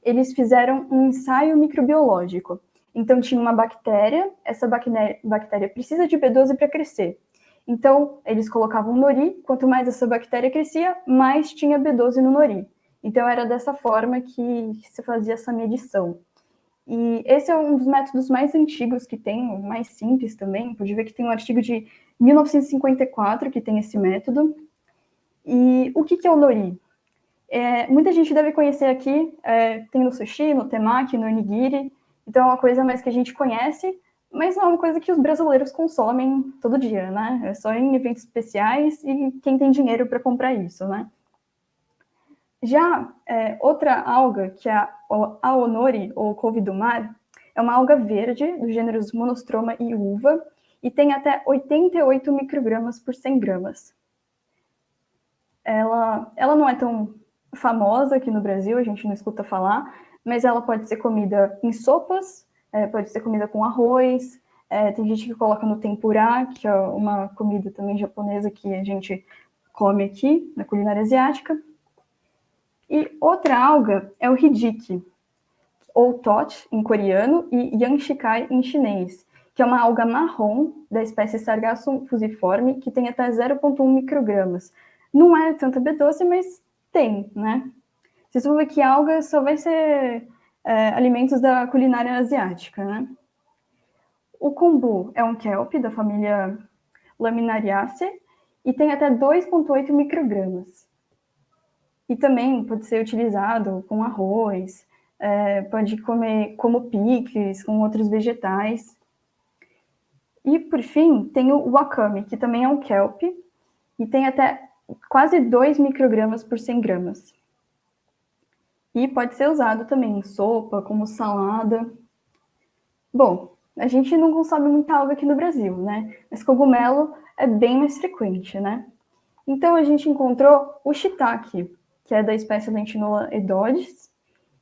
Eles fizeram um ensaio microbiológico. Então, tinha uma bactéria, essa bactéria precisa de B12 para crescer. Então, eles colocavam nori, quanto mais essa bactéria crescia, mais tinha B12 no nori. Então, era dessa forma que se fazia essa medição. E esse é um dos métodos mais antigos que tem, mais simples também. Pode ver que tem um artigo de 1954 que tem esse método. E o que é o nori? Muita gente deve conhecer aqui, tem no sushi, no temaki, no onigiri. Então, é uma coisa mais que a gente conhece, mas não é uma coisa que os brasileiros consomem todo dia, né? É só em eventos especiais e quem tem dinheiro para comprar isso, né? Já outra alga, que é a aonori, ou couve do mar, é uma alga verde, dos gêneros Monostroma e uva, e tem até 88 microgramas por 100 gramas. Ela não é tão famosa aqui no Brasil, a gente não escuta falar, mas ela pode ser comida em sopas, pode ser comida com arroz, tem gente que coloca no tempurá, que é uma comida também japonesa que a gente come aqui, na culinária asiática. E outra alga é o hijiki, ou tot em coreano e yangshikai em chinês, que é uma alga marrom da espécie Sargassum fusiforme, que tem até 0,1 microgramas. Não é tanta B12, mas tem, né? Vocês vão ver que alga só vai ser alimentos da culinária asiática, né? O kombu é um kelp da família Laminariaceae e tem até 2,8 microgramas. E também pode ser utilizado com arroz, pode comer como picles, com outros vegetais. E, por fim, tem o wakame, que também é um kelp, e tem até quase 2 microgramas por 100 gramas. E pode ser usado também em sopa, como salada. Bom, a gente não consome muita alga aqui no Brasil, né? Mas cogumelo é bem mais frequente, né? Então, a gente encontrou o shiitake, que é da espécie Lentinula edodes,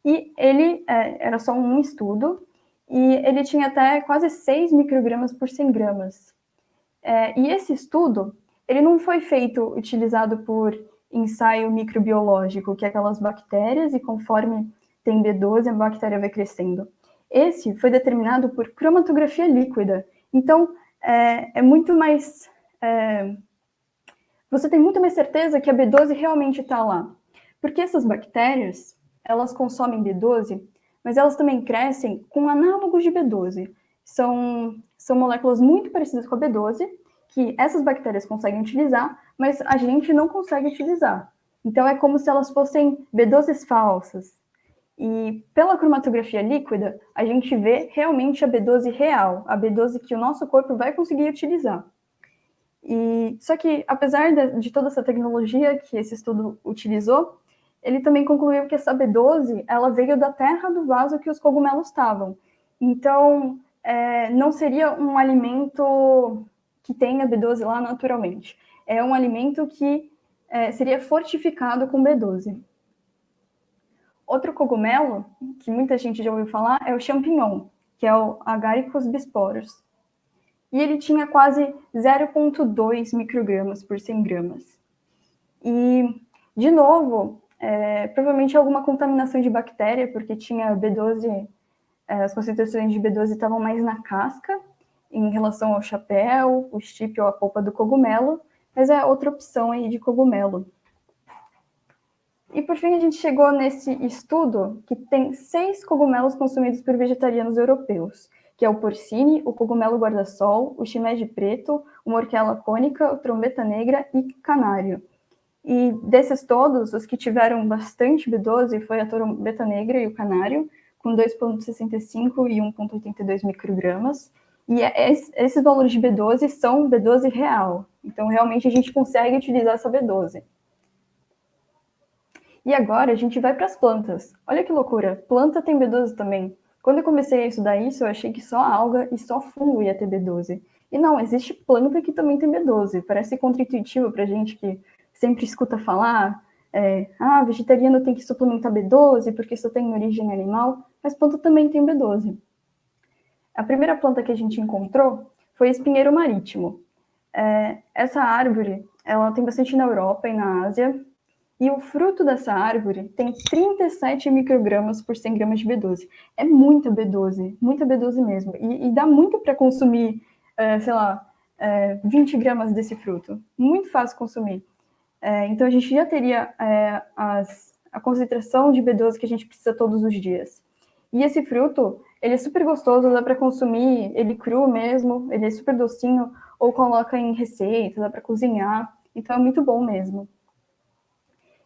e ele era só um estudo, e ele tinha até quase 6 microgramas por 100 gramas. E esse estudo, ele não foi feito utilizado por ensaio microbiológico, que é aquelas bactérias, e conforme tem B12, a bactéria vai crescendo. Esse foi determinado por cromatografia líquida. Então, é muito mais... você tem muito mais certeza que a B12 realmente está lá. Porque essas bactérias, elas consomem B12, mas elas também crescem com análogos de B12. São moléculas muito parecidas com a B12, que essas bactérias conseguem utilizar, mas a gente não consegue utilizar. Então, é como se elas fossem B12s falsas. E pela cromatografia líquida, a gente vê realmente a B12 real, a B12 que o nosso corpo vai conseguir utilizar. Só que, apesar de toda essa tecnologia que esse estudo utilizou, ele também concluiu que essa B12 ela veio da terra do vaso que os cogumelos estavam. Então, não seria um alimento que tenha B12 lá naturalmente. É um alimento que seria fortificado com B12. Outro cogumelo, que muita gente já ouviu falar, é o champignon, que é o Agaricus bisporus. E ele tinha quase 0,2 microgramas por 100 gramas. E, de novo, provavelmente alguma contaminação de bactéria, porque tinha B12, as concentrações de B12 estavam mais na casca, em relação ao chapéu, o stipe ou a polpa do cogumelo, mas é outra opção aí de cogumelo. E, por fim, a gente chegou nesse estudo que tem 6 cogumelos consumidos por vegetarianos europeus, que é o porcine, o cogumelo guarda-sol, o shimeji preto, o morquela cônica, o trombeta negra e canário. E desses todos, os que tiveram bastante B12 foi a trombeta negra e o canário, com 2,65 e 1,82 microgramas. E esses valores de B12 são B12 real. Então, realmente, a gente consegue utilizar essa B12. E agora a gente vai para as plantas. Olha que loucura, planta tem B12 também. Quando eu comecei a estudar isso, eu achei que só alga e só fungo ia ter B12. E não, existe planta que também tem B12. Parece contra-intuitivo para a gente que sempre escuta falar, vegetariano tem que suplementar B12 porque isso tem origem animal, mas planta também tem B12. A primeira planta que a gente encontrou foi espinheiro marítimo. Essa árvore, ela tem bastante na Europa e na Ásia, e o fruto dessa árvore tem 37 microgramas por 100 gramas de B12. É muita B12 mesmo. E dá muito para consumir, 20 gramas desse fruto. Muito fácil consumir. Então, a gente já teria a concentração de B12 que a gente precisa todos os dias. E esse fruto, ele é super gostoso, dá para consumir ele cru mesmo, ele é super docinho, ou coloca em receita, dá para cozinhar, então é muito bom mesmo.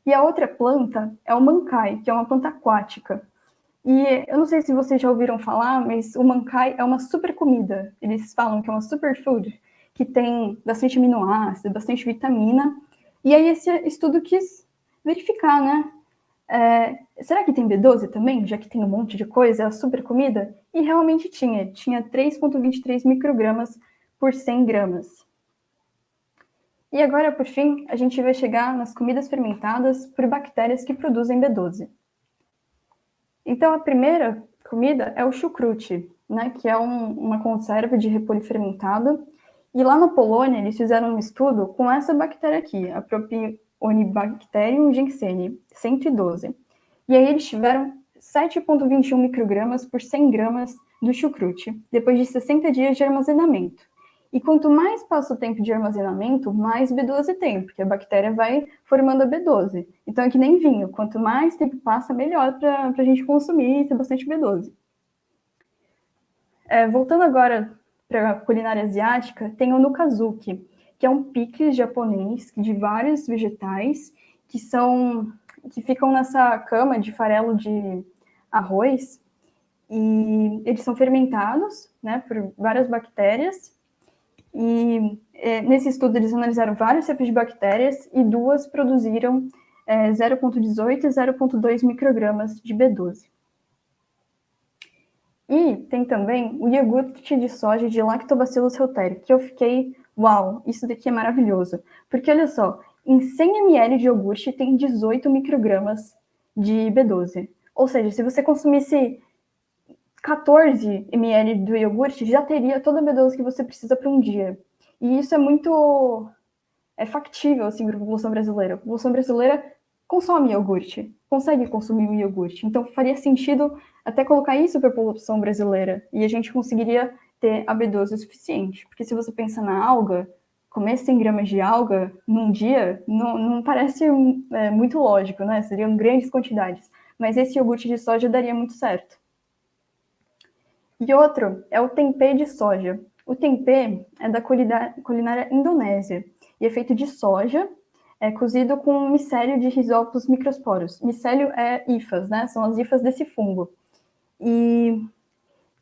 E a outra planta é o mancai, que é uma planta aquática. E eu não sei se vocês já ouviram falar, mas o mancai é uma super comida. Eles falam que é uma superfood, que tem bastante aminoácido, bastante vitamina. E aí esse estudo quis verificar, né? Será que tem B12 também? Já que tem um monte de coisa, é a super comida? E realmente tinha 3,23 microgramas por 100 gramas. E agora, por fim, a gente vai chegar nas comidas fermentadas por bactérias que produzem B12. Então, a primeira comida é o chucrute, né, que é uma conserva de repolho fermentado. E lá na Polônia, eles fizeram um estudo com essa bactéria aqui, a Propionibacterium ginkseni, 112. E aí eles tiveram 7,21 microgramas por 100 gramas do chucrute, depois de 60 dias de armazenamento. E quanto mais passa o tempo de armazenamento, mais B12 tem, porque a bactéria vai formando a B12. Então é que nem vinho, quanto mais tempo passa, melhor para a gente consumir e ter bastante B12. Voltando agora para a culinária asiática, tem o nukazuki, que é um picles japonês de vários vegetais que ficam nessa cama de farelo de arroz, e eles são fermentados, né, por várias bactérias. E nesse estudo eles analisaram vários tipos de bactérias e duas produziram 0,18 e 0,2 microgramas de B12. E tem também o iogurte de soja de Lactobacillus reuteri, que eu fiquei, uau, isso daqui é maravilhoso. Porque olha só, em 100 ml de iogurte tem 18 microgramas de B12. Ou seja, se você consumisse 14 ml do iogurte, já teria toda a B12 que você precisa para um dia. E isso é muito factível, assim, para a população brasileira. A população brasileira consome iogurte, consegue consumir o iogurte. Então, faria sentido até colocar isso para a população brasileira. E a gente conseguiria ter a B12 o suficiente. Porque se você pensa na alga, comer 100 gramas de alga num dia não parece muito lógico, né? Seriam grandes quantidades. Mas esse iogurte de soja daria muito certo. E outro é o tempê de soja. O tempê é da culinária indonésia e é feito de soja, cozido com micélio de Rhizopus microsporus. Micélio é hifas, né? São as hifas desse fungo. E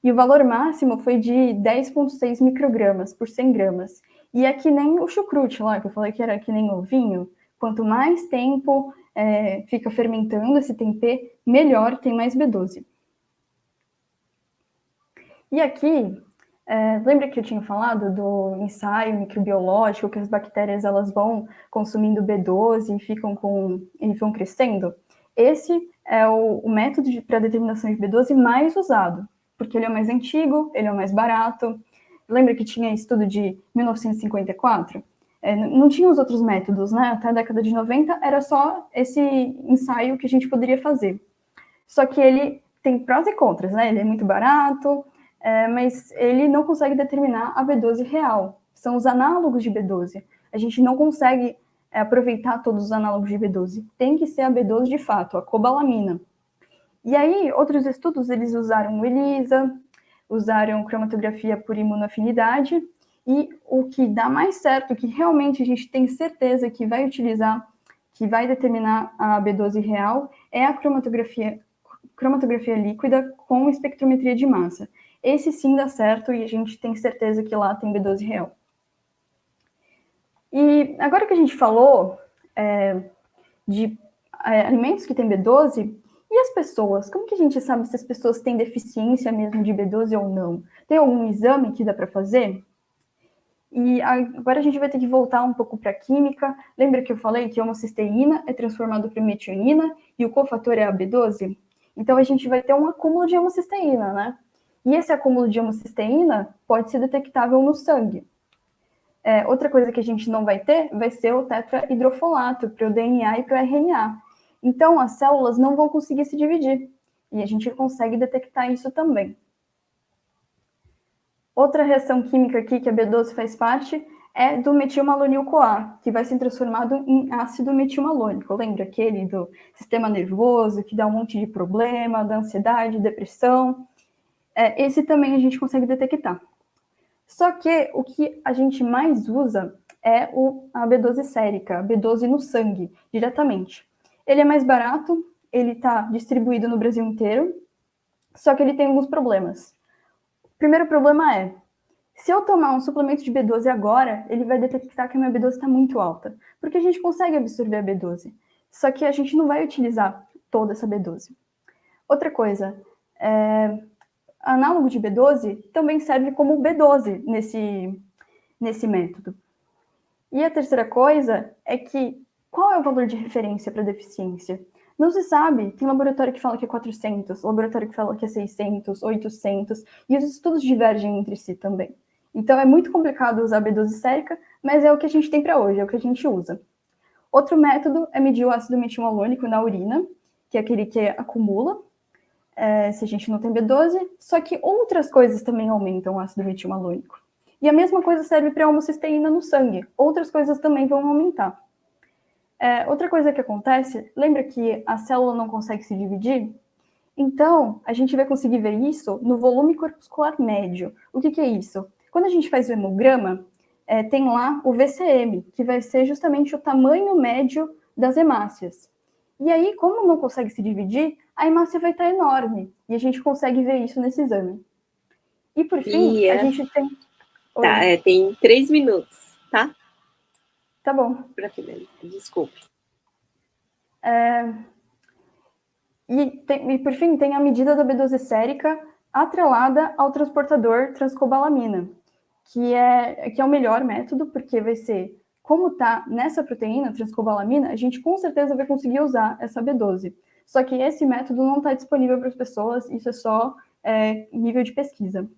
o valor máximo foi de 10,6 microgramas por 100 gramas. E é que nem o chucrute lá, que eu falei que era que nem o vinho. Quanto mais tempo fica fermentando esse tempê, melhor, tem mais B12. E aqui, lembra que eu tinha falado do ensaio microbiológico, que as bactérias elas vão consumindo B12 e vão crescendo? Esse é o método para determinação de B12 mais usado, porque ele é o mais antigo, ele é o mais barato. Lembra que tinha estudo de 1954? Não tinha os outros métodos, né? Até a década de 90 era só esse ensaio que a gente poderia fazer. Só que ele tem prós e contras, né? Ele é muito barato, mas ele não consegue determinar a B12 real. São os análogos de B12. A gente não consegue aproveitar todos os análogos de B12. Tem que ser a B12 de fato, a cobalamina. E aí, outros estudos, eles usaram o ELISA, usaram cromatografia por imunoafinidade, e o que dá mais certo, que realmente a gente tem certeza que vai utilizar, que vai determinar a B12 real, é a cromatografia líquida com espectrometria de massa. Esse sim dá certo e a gente tem certeza que lá tem B12 real. E agora que a gente falou de alimentos que têm B12, e as pessoas? Como que a gente sabe se as pessoas têm deficiência mesmo de B12 ou não? Tem algum exame que dá para fazer? E agora a gente vai ter que voltar um pouco para a química. Lembra que eu falei que a homocisteína é transformada para metionina e o cofator é a B12? Então a gente vai ter um acúmulo de homocisteína, né? E esse acúmulo de homocisteína pode ser detectável no sangue. Outra coisa que a gente não vai ter vai ser o tetrahidrofolato para o DNA e para o RNA. Então as células não vão conseguir se dividir. E a gente consegue detectar isso também. Outra reação química aqui que a B12 faz parte é do metilmalonil-CoA, que vai ser transformado em ácido metilmalônico. Lembra aquele do sistema nervoso, que dá um monte de problema, da ansiedade, depressão? Esse também a gente consegue detectar. Só que o que a gente mais usa é a B12 sérica, a B12 no sangue, diretamente. Ele é mais barato, ele está distribuído no Brasil inteiro, só que ele tem alguns problemas. O primeiro problema é, se eu tomar um suplemento de B12 agora, ele vai detectar que a minha B12 está muito alta, porque a gente consegue absorver a B12, só que a gente não vai utilizar toda essa B12. Outra coisa, análogo de B12 também serve como B12 nesse método. E a terceira coisa é que, qual é o valor de referência para deficiência? Não se sabe, tem laboratório que fala que é 400, laboratório que fala que é 600, 800, e os estudos divergem entre si também. Então é muito complicado usar a B12 sérica, mas é o que a gente tem para hoje, é o que a gente usa. Outro método é medir o ácido metilmalônico na urina, que é aquele que acumula, se a gente não tem B12, só que outras coisas também aumentam o ácido metilmalônico. E a mesma coisa serve para a homocisteína no sangue, outras coisas também vão aumentar. Outra coisa que acontece, lembra que a célula não consegue se dividir? Então, a gente vai conseguir ver isso no volume corpuscular médio. O que é isso? Quando a gente faz o hemograma, tem lá o VCM, que vai ser justamente o tamanho médio das hemácias. E aí, como não consegue se dividir, a hemácia vai estar enorme. E a gente consegue ver isso nesse exame. E por fim, a gente tem... Tá, tem 3 minutos, tá? Tá bom. Desculpe. E por fim, tem a medida da B12 sérica atrelada ao transportador transcobalamina, que é o melhor método, porque vai ser, como está nessa proteína, transcobalamina, a gente com certeza vai conseguir usar essa B12. Só que esse método não está disponível para as pessoas, isso é só nível de pesquisa.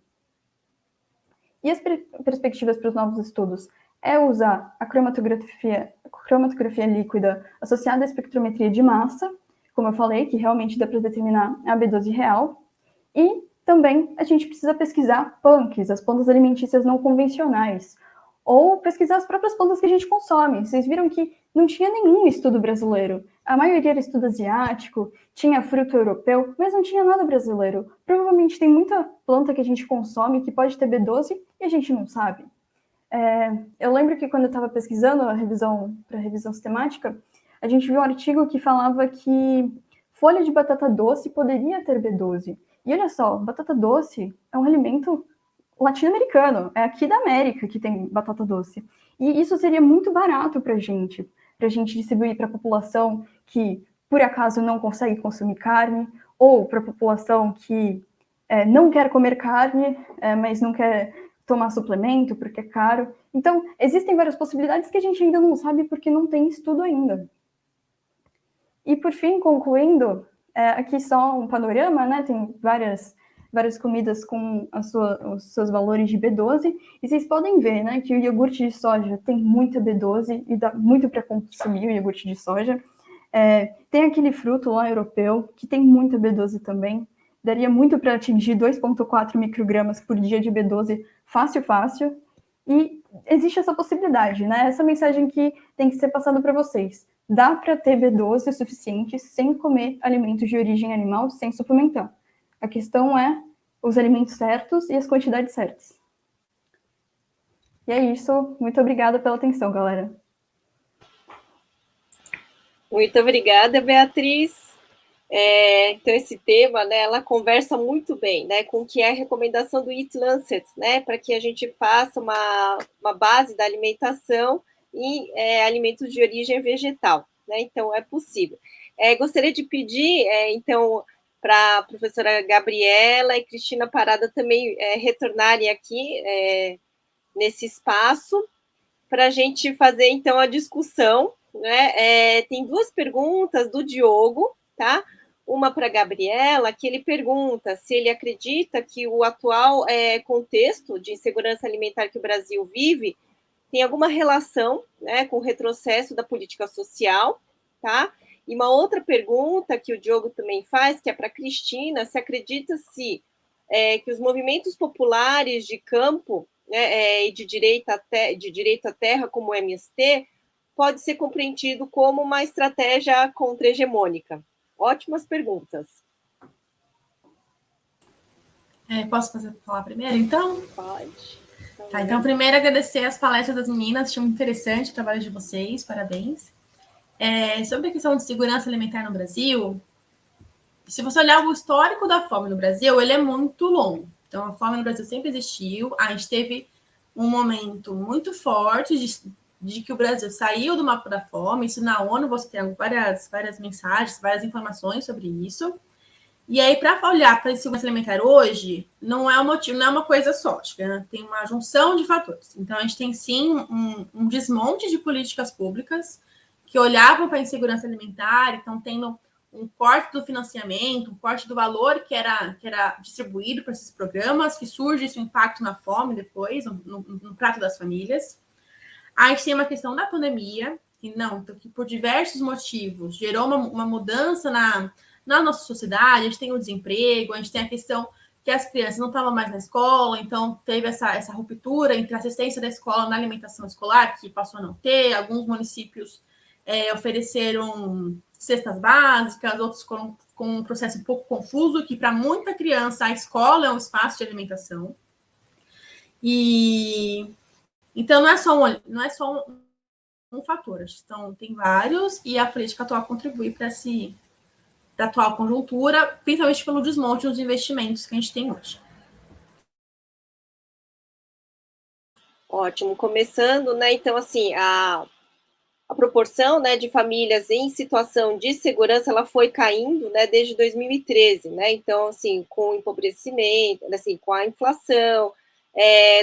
E as perspectivas para os novos estudos é usar a cromatografia líquida associada à espectrometria de massa, como eu falei, que realmente dá para determinar a B12 real. E também a gente precisa pesquisar PANCs, as plantas alimentícias não convencionais, ou pesquisar as próprias plantas que a gente consome. Vocês viram que não tinha nenhum estudo brasileiro. A maioria era estudo asiático, tinha fruto europeu, mas não tinha nada brasileiro. Provavelmente tem muita planta que a gente consome que pode ter B12 e a gente não sabe. Eu lembro que quando eu estava pesquisando para a revisão sistemática, a gente viu um artigo que falava que folha de batata doce poderia ter B12. E olha só, batata doce é um alimento latino-americano, é aqui da América que tem batata doce. E isso seria muito barato para a gente distribuir para a população que, por acaso, não consegue consumir carne, ou para a população que não quer comer carne, mas não quer tomar suplemento porque é caro. Então, existem várias possibilidades que a gente ainda não sabe porque não tem estudo ainda. E, por fim, concluindo, aqui só um panorama, né? Tem várias comidas com os seus valores de B12, e vocês podem ver, né, que o iogurte de soja tem muita B12 e dá muito para consumir o iogurte de soja. Tem aquele fruto lá europeu que tem muita B12 também, daria muito para atingir 2,4 microgramas por dia de B12 fácil, e existe essa possibilidade, né? Essa mensagem que tem que ser passada para vocês. Dá para ter B12 o suficiente sem comer alimentos de origem animal, sem suplementar. A questão é os alimentos certos e as quantidades certas. E é isso. Muito obrigada pela atenção, galera. Muito obrigada, Beatriz. Então, esse tema, né, ela conversa muito bem, né, com o que é a recomendação do Eat Lancet, né, para que a gente faça uma base da alimentação em alimentos de origem vegetal, né, então é possível. Gostaria de pedir, então, para a professora Gabriela e Cristina Parada também retornarem aqui nesse espaço, para a gente fazer, então, a discussão, né, tem 2 perguntas do Diogo, tá? Uma para a Gabriela, que ele pergunta se ele acredita que o atual contexto de insegurança alimentar que o Brasil vive tem alguma relação, né, com o retrocesso da política social, tá? E uma outra pergunta que o Diogo também faz, que é para a Cristina, se acredita que os movimentos populares de campo né, e de direito à terra, como o MST, pode ser compreendido como uma estratégia contra-hegemônica? Ótimas perguntas. Posso falar primeiro, então? Pode. Tá, então, primeiro, agradecer as palestras das meninas, achei muito interessante o trabalho de vocês, parabéns. Sobre a questão de segurança alimentar no Brasil, se você olhar o histórico da fome no Brasil, ele é muito longo. Então, a fome no Brasil sempre existiu. A gente teve um momento muito forte de que o Brasil saiu do mapa da fome. Isso na ONU você tem várias mensagens, várias informações sobre isso. E aí, para olhar para a segurança alimentar hoje, não é um motivo, não é uma coisa só. Tem uma junção de fatores. Então, a gente tem sim um desmonte de políticas públicas que olhavam para a insegurança alimentar, então tendo um corte do financiamento, um corte do valor que era distribuído para esses programas, que surge esse impacto na fome depois, no prato das famílias. Aí a gente tem uma questão da pandemia, que por diversos motivos gerou uma mudança na nossa sociedade. A gente tem o desemprego, a gente tem a questão que as crianças não estavam mais na escola, então teve essa ruptura entre a assistência da escola na alimentação escolar, que passou a não ter. Alguns municípios ofereceram cestas básicas, outros com um processo um pouco confuso, que para muita criança a escola é um espaço de alimentação. E então não é só um fator, então tem vários, e a política atual contribui para a atual conjuntura, principalmente pelo desmonte dos investimentos que a gente tem hoje. Ótimo, começando, né? Então, assim, a proporção, né, de famílias em situação de segurança, ela foi caindo, né, desde 2013, né? Então, assim, com o empobrecimento, assim, com a inflação,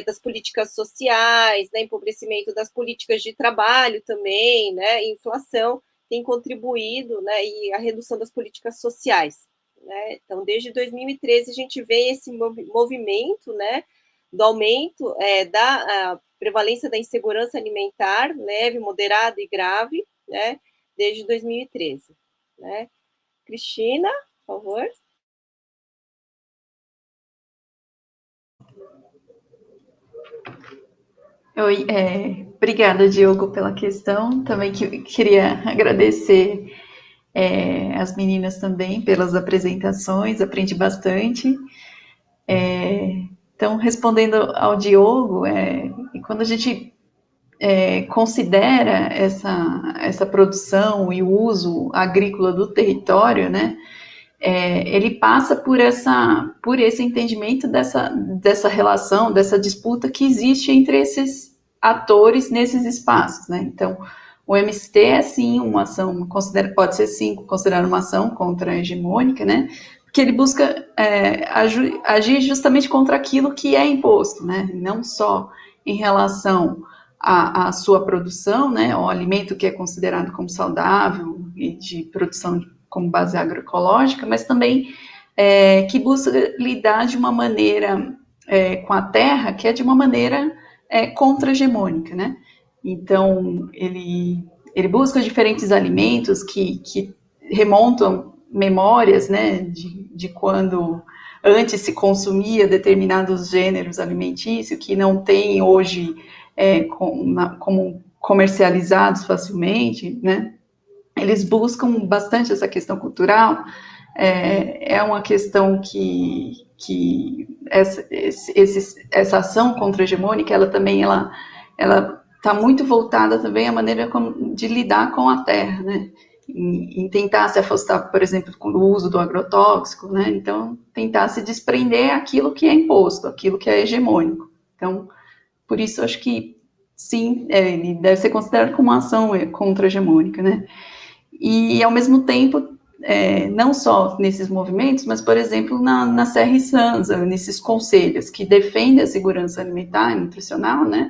das políticas sociais, né, empobrecimento das políticas de trabalho também, né, inflação tem contribuído, né, e a redução das políticas sociais, né? Então, desde 2013 a gente vê esse movimento, né, do aumento da prevalência da insegurança alimentar, leve, moderada e grave, né, desde 2013, né? Cristina, por favor. Oi, obrigada, Diogo, pela questão. Também queria agradecer as meninas também pelas apresentações, aprendi bastante. Então, respondendo ao Diogo, quando a gente considera essa produção e o uso agrícola do território, né, ele passa por esse entendimento dessa relação, dessa disputa que existe entre esses atores nesses espaços, né? Então, o MST é sim uma ação, pode ser sim considerada uma ação contra-hegemônica, né? Porque ele busca agir justamente contra aquilo que é imposto, né? Não só em relação à sua produção, né? O alimento que é considerado como saudável e de produção como base agroecológica, mas também que busca lidar de uma maneira com a terra, que é de uma maneira contra-hegemônica, né? Então, ele busca diferentes alimentos que remontam memórias, né, de quando antes se consumia determinados gêneros alimentícios que não tem hoje como comercializados facilmente, né? Eles buscam bastante essa questão cultural, é uma questão que essa ação contra-hegemônica, ela também está muito voltada também à maneira de lidar com a terra, né? Em tentar se afastar, por exemplo, com o uso do agrotóxico, né? Então, tentar se desprender aquilo que é imposto, aquilo que é hegemônico. Então, por isso, acho que, sim, ele deve ser considerado como uma ação contra-hegemônica, né? E, ao mesmo tempo, não só nesses movimentos, mas, por exemplo, na Serra e Sansa, nesses conselhos que defendem a segurança alimentar e nutricional, né?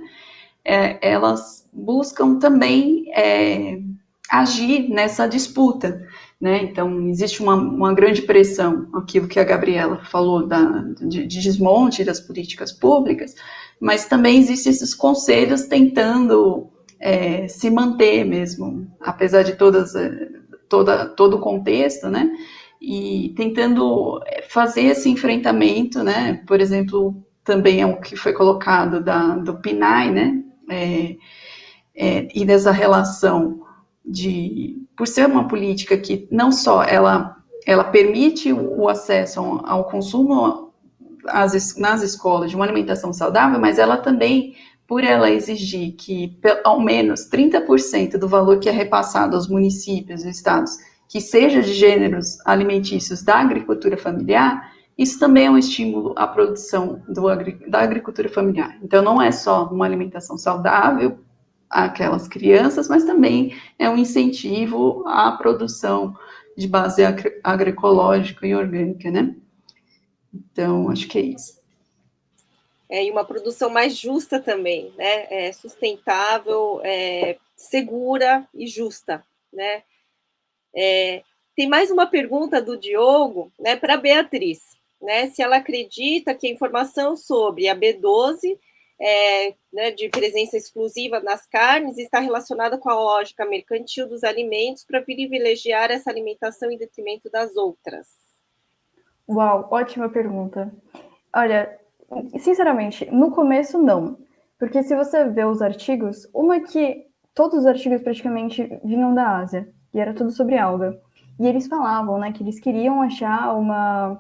Elas buscam também agir nessa disputa, né? Então, existe uma grande pressão, aquilo que a Gabriela falou, de desmonte das políticas públicas, mas também existem esses conselhos tentando se manter mesmo, apesar de todo o contexto, né? E tentando fazer esse enfrentamento, né? Por exemplo, também é o que foi colocado do PNAE, né? E dessa relação por ser uma política que não só ela permite o acesso ao consumo nas escolas de uma alimentação saudável, mas ela também, por ela exigir que ao menos 30% do valor que é repassado aos municípios e estados que seja de gêneros alimentícios da agricultura familiar, isso também é um estímulo à produção da agricultura familiar. Então, não é só uma alimentação saudável àquelas crianças, mas também é um incentivo à produção de base agroecológica e orgânica, né? Então, acho que é isso. E uma produção mais justa também, né? Sustentável, segura e justa, né? Tem mais uma pergunta do Diogo, né, para a Beatriz, né? Se ela acredita que a informação sobre a B12, né, de presença exclusiva nas carnes, está relacionada com a lógica mercantil dos alimentos para privilegiar essa alimentação em detrimento das outras. Uau, ótima pergunta. Olha, sinceramente, no começo não, porque se você vê os artigos, uma que todos os artigos praticamente vinham da Ásia, e era tudo sobre alga. E eles falavam, né, que eles queriam achar uma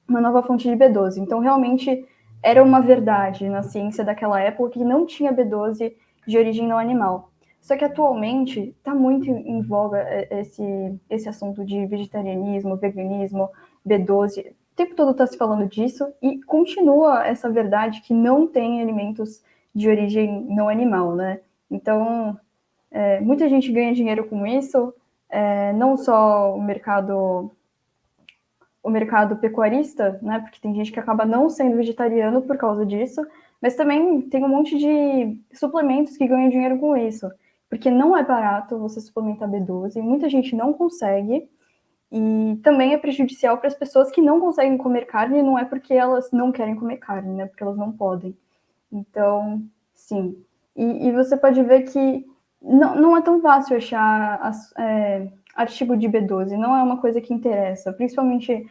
nova fonte de B12. Então, realmente, era uma verdade na ciência daquela época que não tinha B12 de origem não animal. Só que, atualmente, está muito em voga esse assunto de vegetarianismo, veganismo, B12. O tempo todo está se falando disso e continua essa verdade que não tem alimentos de origem não animal, né? Então, muita gente ganha dinheiro com isso, não só o mercado pecuarista, né? Porque tem gente que acaba não sendo vegetariano por causa disso, mas também tem um monte de suplementos que ganham dinheiro com isso, porque não é barato você suplementar B12, muita gente não consegue, e também é prejudicial para as pessoas que não conseguem comer carne, não é porque elas não querem comer carne, né? Porque elas não podem. Então, sim. E você pode ver que não é tão fácil achar artigo de B12, não é uma coisa que interessa, principalmente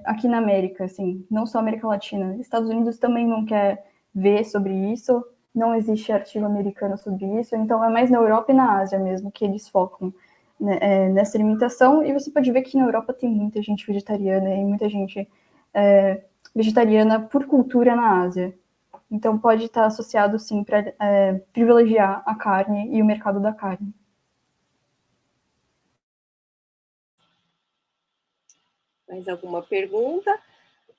aqui na América, assim, não só América Latina. Estados Unidos também não quer ver sobre isso, não existe artigo americano sobre isso, então é mais na Europa e na Ásia mesmo que eles focam, né, nessa alimentação, e você pode ver que na Europa tem muita gente vegetariana e muita gente vegetariana por cultura na Ásia. Então pode estar associado, sim, para privilegiar a carne e o mercado da carne. Mais alguma pergunta?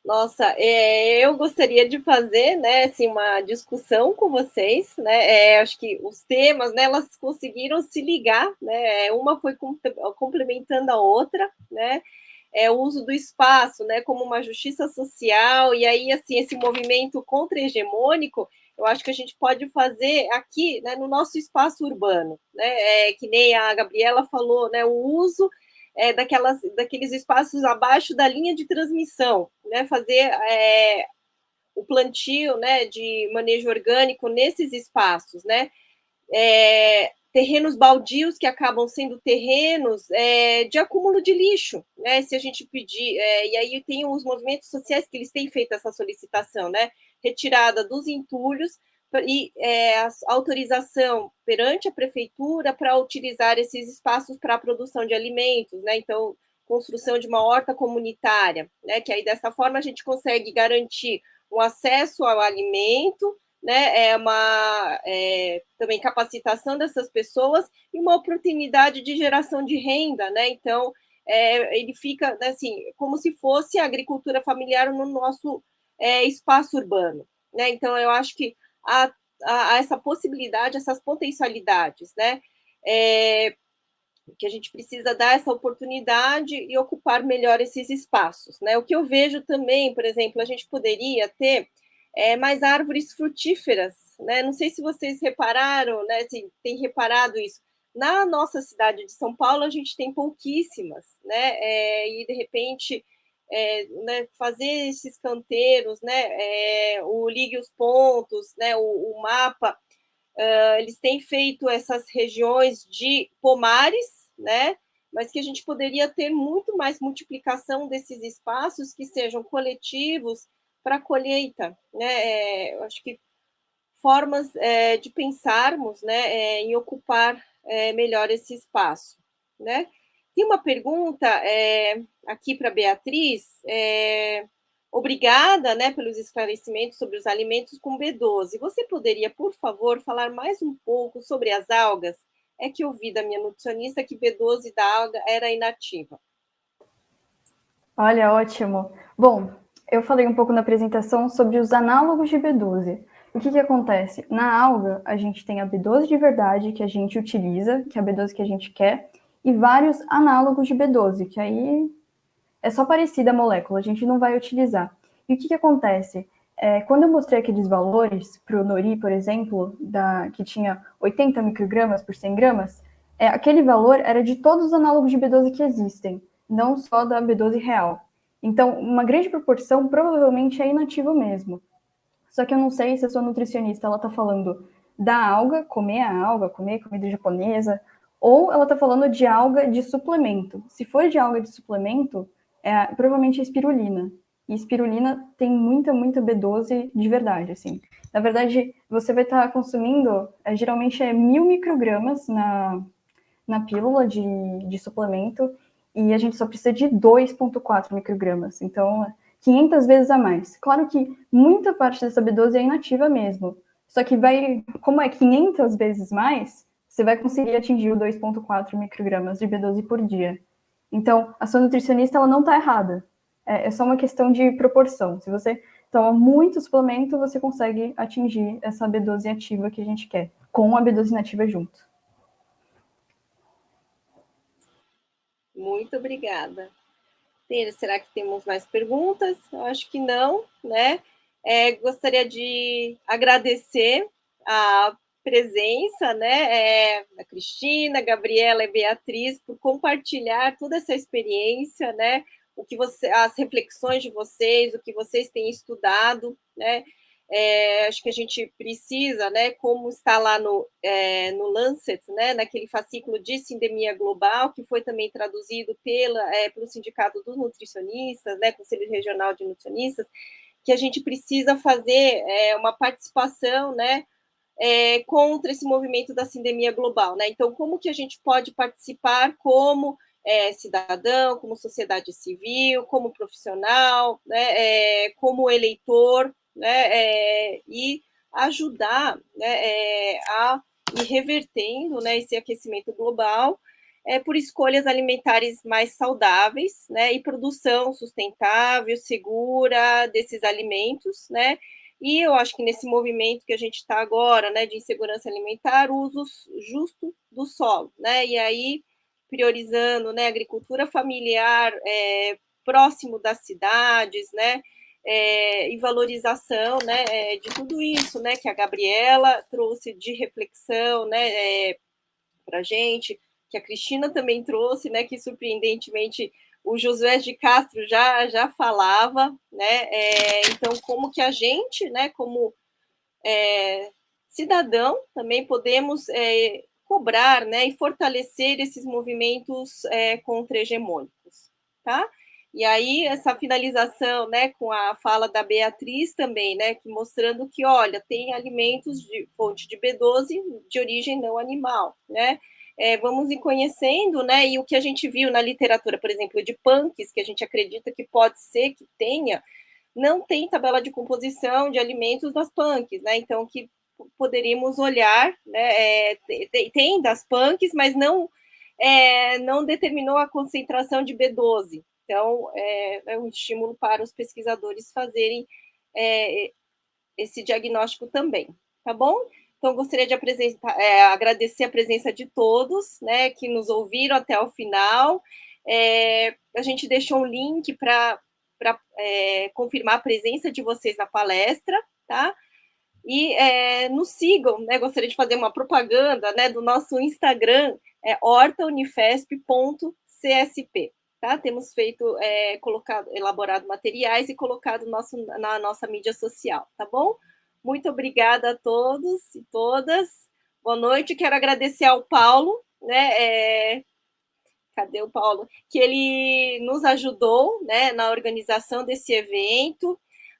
Nossa, eu gostaria de fazer, né, assim, uma discussão com vocês, né? Acho que os temas, né, elas conseguiram se ligar, né? Uma foi complementando a outra, né? O uso do espaço, né, como uma justiça social, e aí, assim, esse movimento contra-hegemônico, eu acho que a gente pode fazer aqui, né, no nosso espaço urbano, né? Que nem a Gabriela falou, né? O uso daqueles espaços abaixo da linha de transmissão, né? Fazer o plantio, né, de manejo orgânico nesses espaços, né? Terrenos baldios que acabam sendo terrenos de acúmulo de lixo, né? Se a gente pedir, e aí tem os movimentos sociais que eles têm feito essa solicitação, né? Retirada dos entulhos e a autorização perante a prefeitura para utilizar esses espaços para a produção de alimentos, né? Então, construção de uma horta comunitária, né? Que aí dessa forma a gente consegue garantir o acesso ao alimento, né? Também capacitação dessas pessoas e uma oportunidade de geração de renda, né? Então, ele fica, né, assim, como se fosse a agricultura familiar no nosso espaço urbano, né? Então, eu acho que há essa possibilidade, essas potencialidades, né? Que a gente precisa dar essa oportunidade e ocupar melhor esses espaços, né? O que eu vejo também, por exemplo, a gente poderia ter mais árvores frutíferas, né? Não sei se vocês repararam, né? Se tem reparado isso. Na nossa cidade de São Paulo, a gente tem pouquíssimas, né? E, de repente, né, fazer esses canteiros, né? O Ligue os Pontos, né? O mapa, eles têm feito essas regiões de pomares, né? Mas que a gente poderia ter muito mais multiplicação desses espaços que sejam coletivos, para a colheita, né? Eu acho que formas de pensarmos, né, em ocupar melhor esse espaço, né? Tem uma pergunta aqui para Beatriz. Obrigada, né, pelos esclarecimentos sobre os alimentos com B12. Você poderia, por favor, falar mais um pouco sobre as algas? É que eu vi da minha nutricionista que B12 da alga era inativa. Olha, ótimo. Bom, eu falei um pouco na apresentação sobre os análogos de B12. O que acontece? Na alga, a gente tem a B12 de verdade, que a gente utiliza, que é a B12 que a gente quer, e vários análogos de B12, que aí é só parecida a molécula, a gente não vai utilizar. E o que acontece? Quando eu mostrei aqueles valores para o Nori, por exemplo, que tinha 80 microgramas por 100 gramas, aquele valor era de todos os análogos de B12 que existem, não só da B12 real. Então, uma grande proporção provavelmente é inativa mesmo. Só que eu não sei se a sua nutricionista ela está falando da alga, comer a alga, comer comida japonesa, ou ela está falando de alga de suplemento. Se for de alga de suplemento, provavelmente é espirulina. E espirulina tem muita B12 de verdade, assim. Na verdade, você vai estar consumindo, geralmente 1.000 microgramas na pílula de suplemento, e a gente só precisa de 2,4 microgramas. Então, 500 vezes a mais. Claro que muita parte dessa B12 é inativa mesmo. Só que como é 500 vezes mais, você vai conseguir atingir o 2,4 microgramas de B12 por dia. Então, a sua nutricionista ela não está errada. É só uma questão de proporção. Se você toma muito suplemento, você consegue atingir essa B12 ativa que a gente quer, com a B12 inativa junto. Muito obrigada. Será que temos mais perguntas? Eu acho que não, né? Gostaria de agradecer a presença, né, da Cristina, Gabriela e Beatriz por compartilhar toda essa experiência, né? As reflexões de vocês, o que vocês têm estudado, né? Acho que a gente precisa, né, como está lá no Lancet, né, naquele fascículo de sindemia global, que foi também traduzido pelo Sindicato dos Nutricionistas, né, Conselho Regional de Nutricionistas, que a gente precisa fazer uma participação, né, contra esse movimento da sindemia global, né? Então, como que a gente pode participar como cidadão, como sociedade civil, como profissional, né, como eleitor, né, e ajudar, né, a ir revertendo, né, esse aquecimento global por escolhas alimentares mais saudáveis, né, e produção sustentável, segura desses alimentos, né, e eu acho que nesse movimento que a gente está agora, né, de insegurança alimentar, o uso justo do solo, né, e aí priorizando, né, agricultura familiar próximo das cidades, né, e valorização, né, de tudo isso, né, que a Gabriela trouxe de reflexão, né, para a gente, que a Cristina também trouxe, né, que surpreendentemente o Josué de Castro já falava, né, então como que a gente, né, como cidadão, também podemos cobrar, né, e fortalecer esses movimentos contra-hegemônicos, tá? E aí, essa finalização, né, com a fala da Beatriz também, né, que mostrando que, olha, tem alimentos de fonte de B12 de origem não animal, né? Vamos ir conhecendo, né, e o que a gente viu na literatura, por exemplo, de punks, que a gente acredita que pode ser que tenha, não tem tabela de composição de alimentos das punks, né? Então, que poderíamos olhar, né? Tem das punks, mas não determinou a concentração de B12. Então, é um estímulo para os pesquisadores fazerem esse diagnóstico também, tá bom? Então, gostaria de agradecer a presença de todos, né, que nos ouviram até o final. A gente deixou um link para confirmar a presença de vocês na palestra, tá? E nos sigam, né? Gostaria de fazer uma propaganda, né, do nosso Instagram, hortaunifesp.csp, tá? Temos elaborado materiais e colocado na nossa mídia social, tá bom? Muito obrigada a todos e todas. Boa noite. Quero agradecer ao Paulo, né? Cadê o Paulo? Que ele nos ajudou, né, na organização desse evento,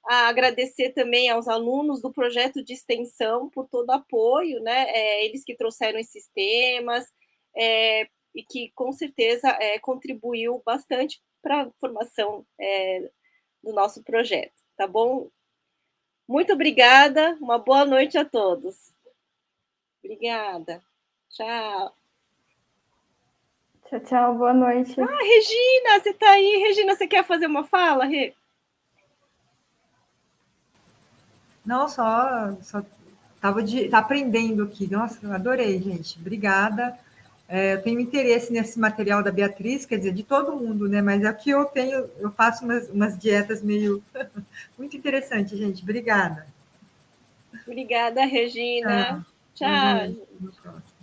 agradecer também aos alunos do projeto de extensão por todo o apoio, né? Eles que trouxeram esses temas, e que, com certeza, contribuiu bastante para a formação do nosso projeto, tá bom? Muito obrigada, uma boa noite a todos. Obrigada. Tchau. Tchau, tchau, boa noite. Regina, você está aí? Regina, você quer fazer uma fala, Rê? Não, só estava aprendendo aqui. Nossa, eu adorei, gente. Obrigada. Eu tenho interesse nesse material da Beatriz, quer dizer, de todo mundo, né? Mas aqui eu faço umas dietas meio muito interessante, gente. Obrigada. Obrigada, Regina. Tchau. Tchau.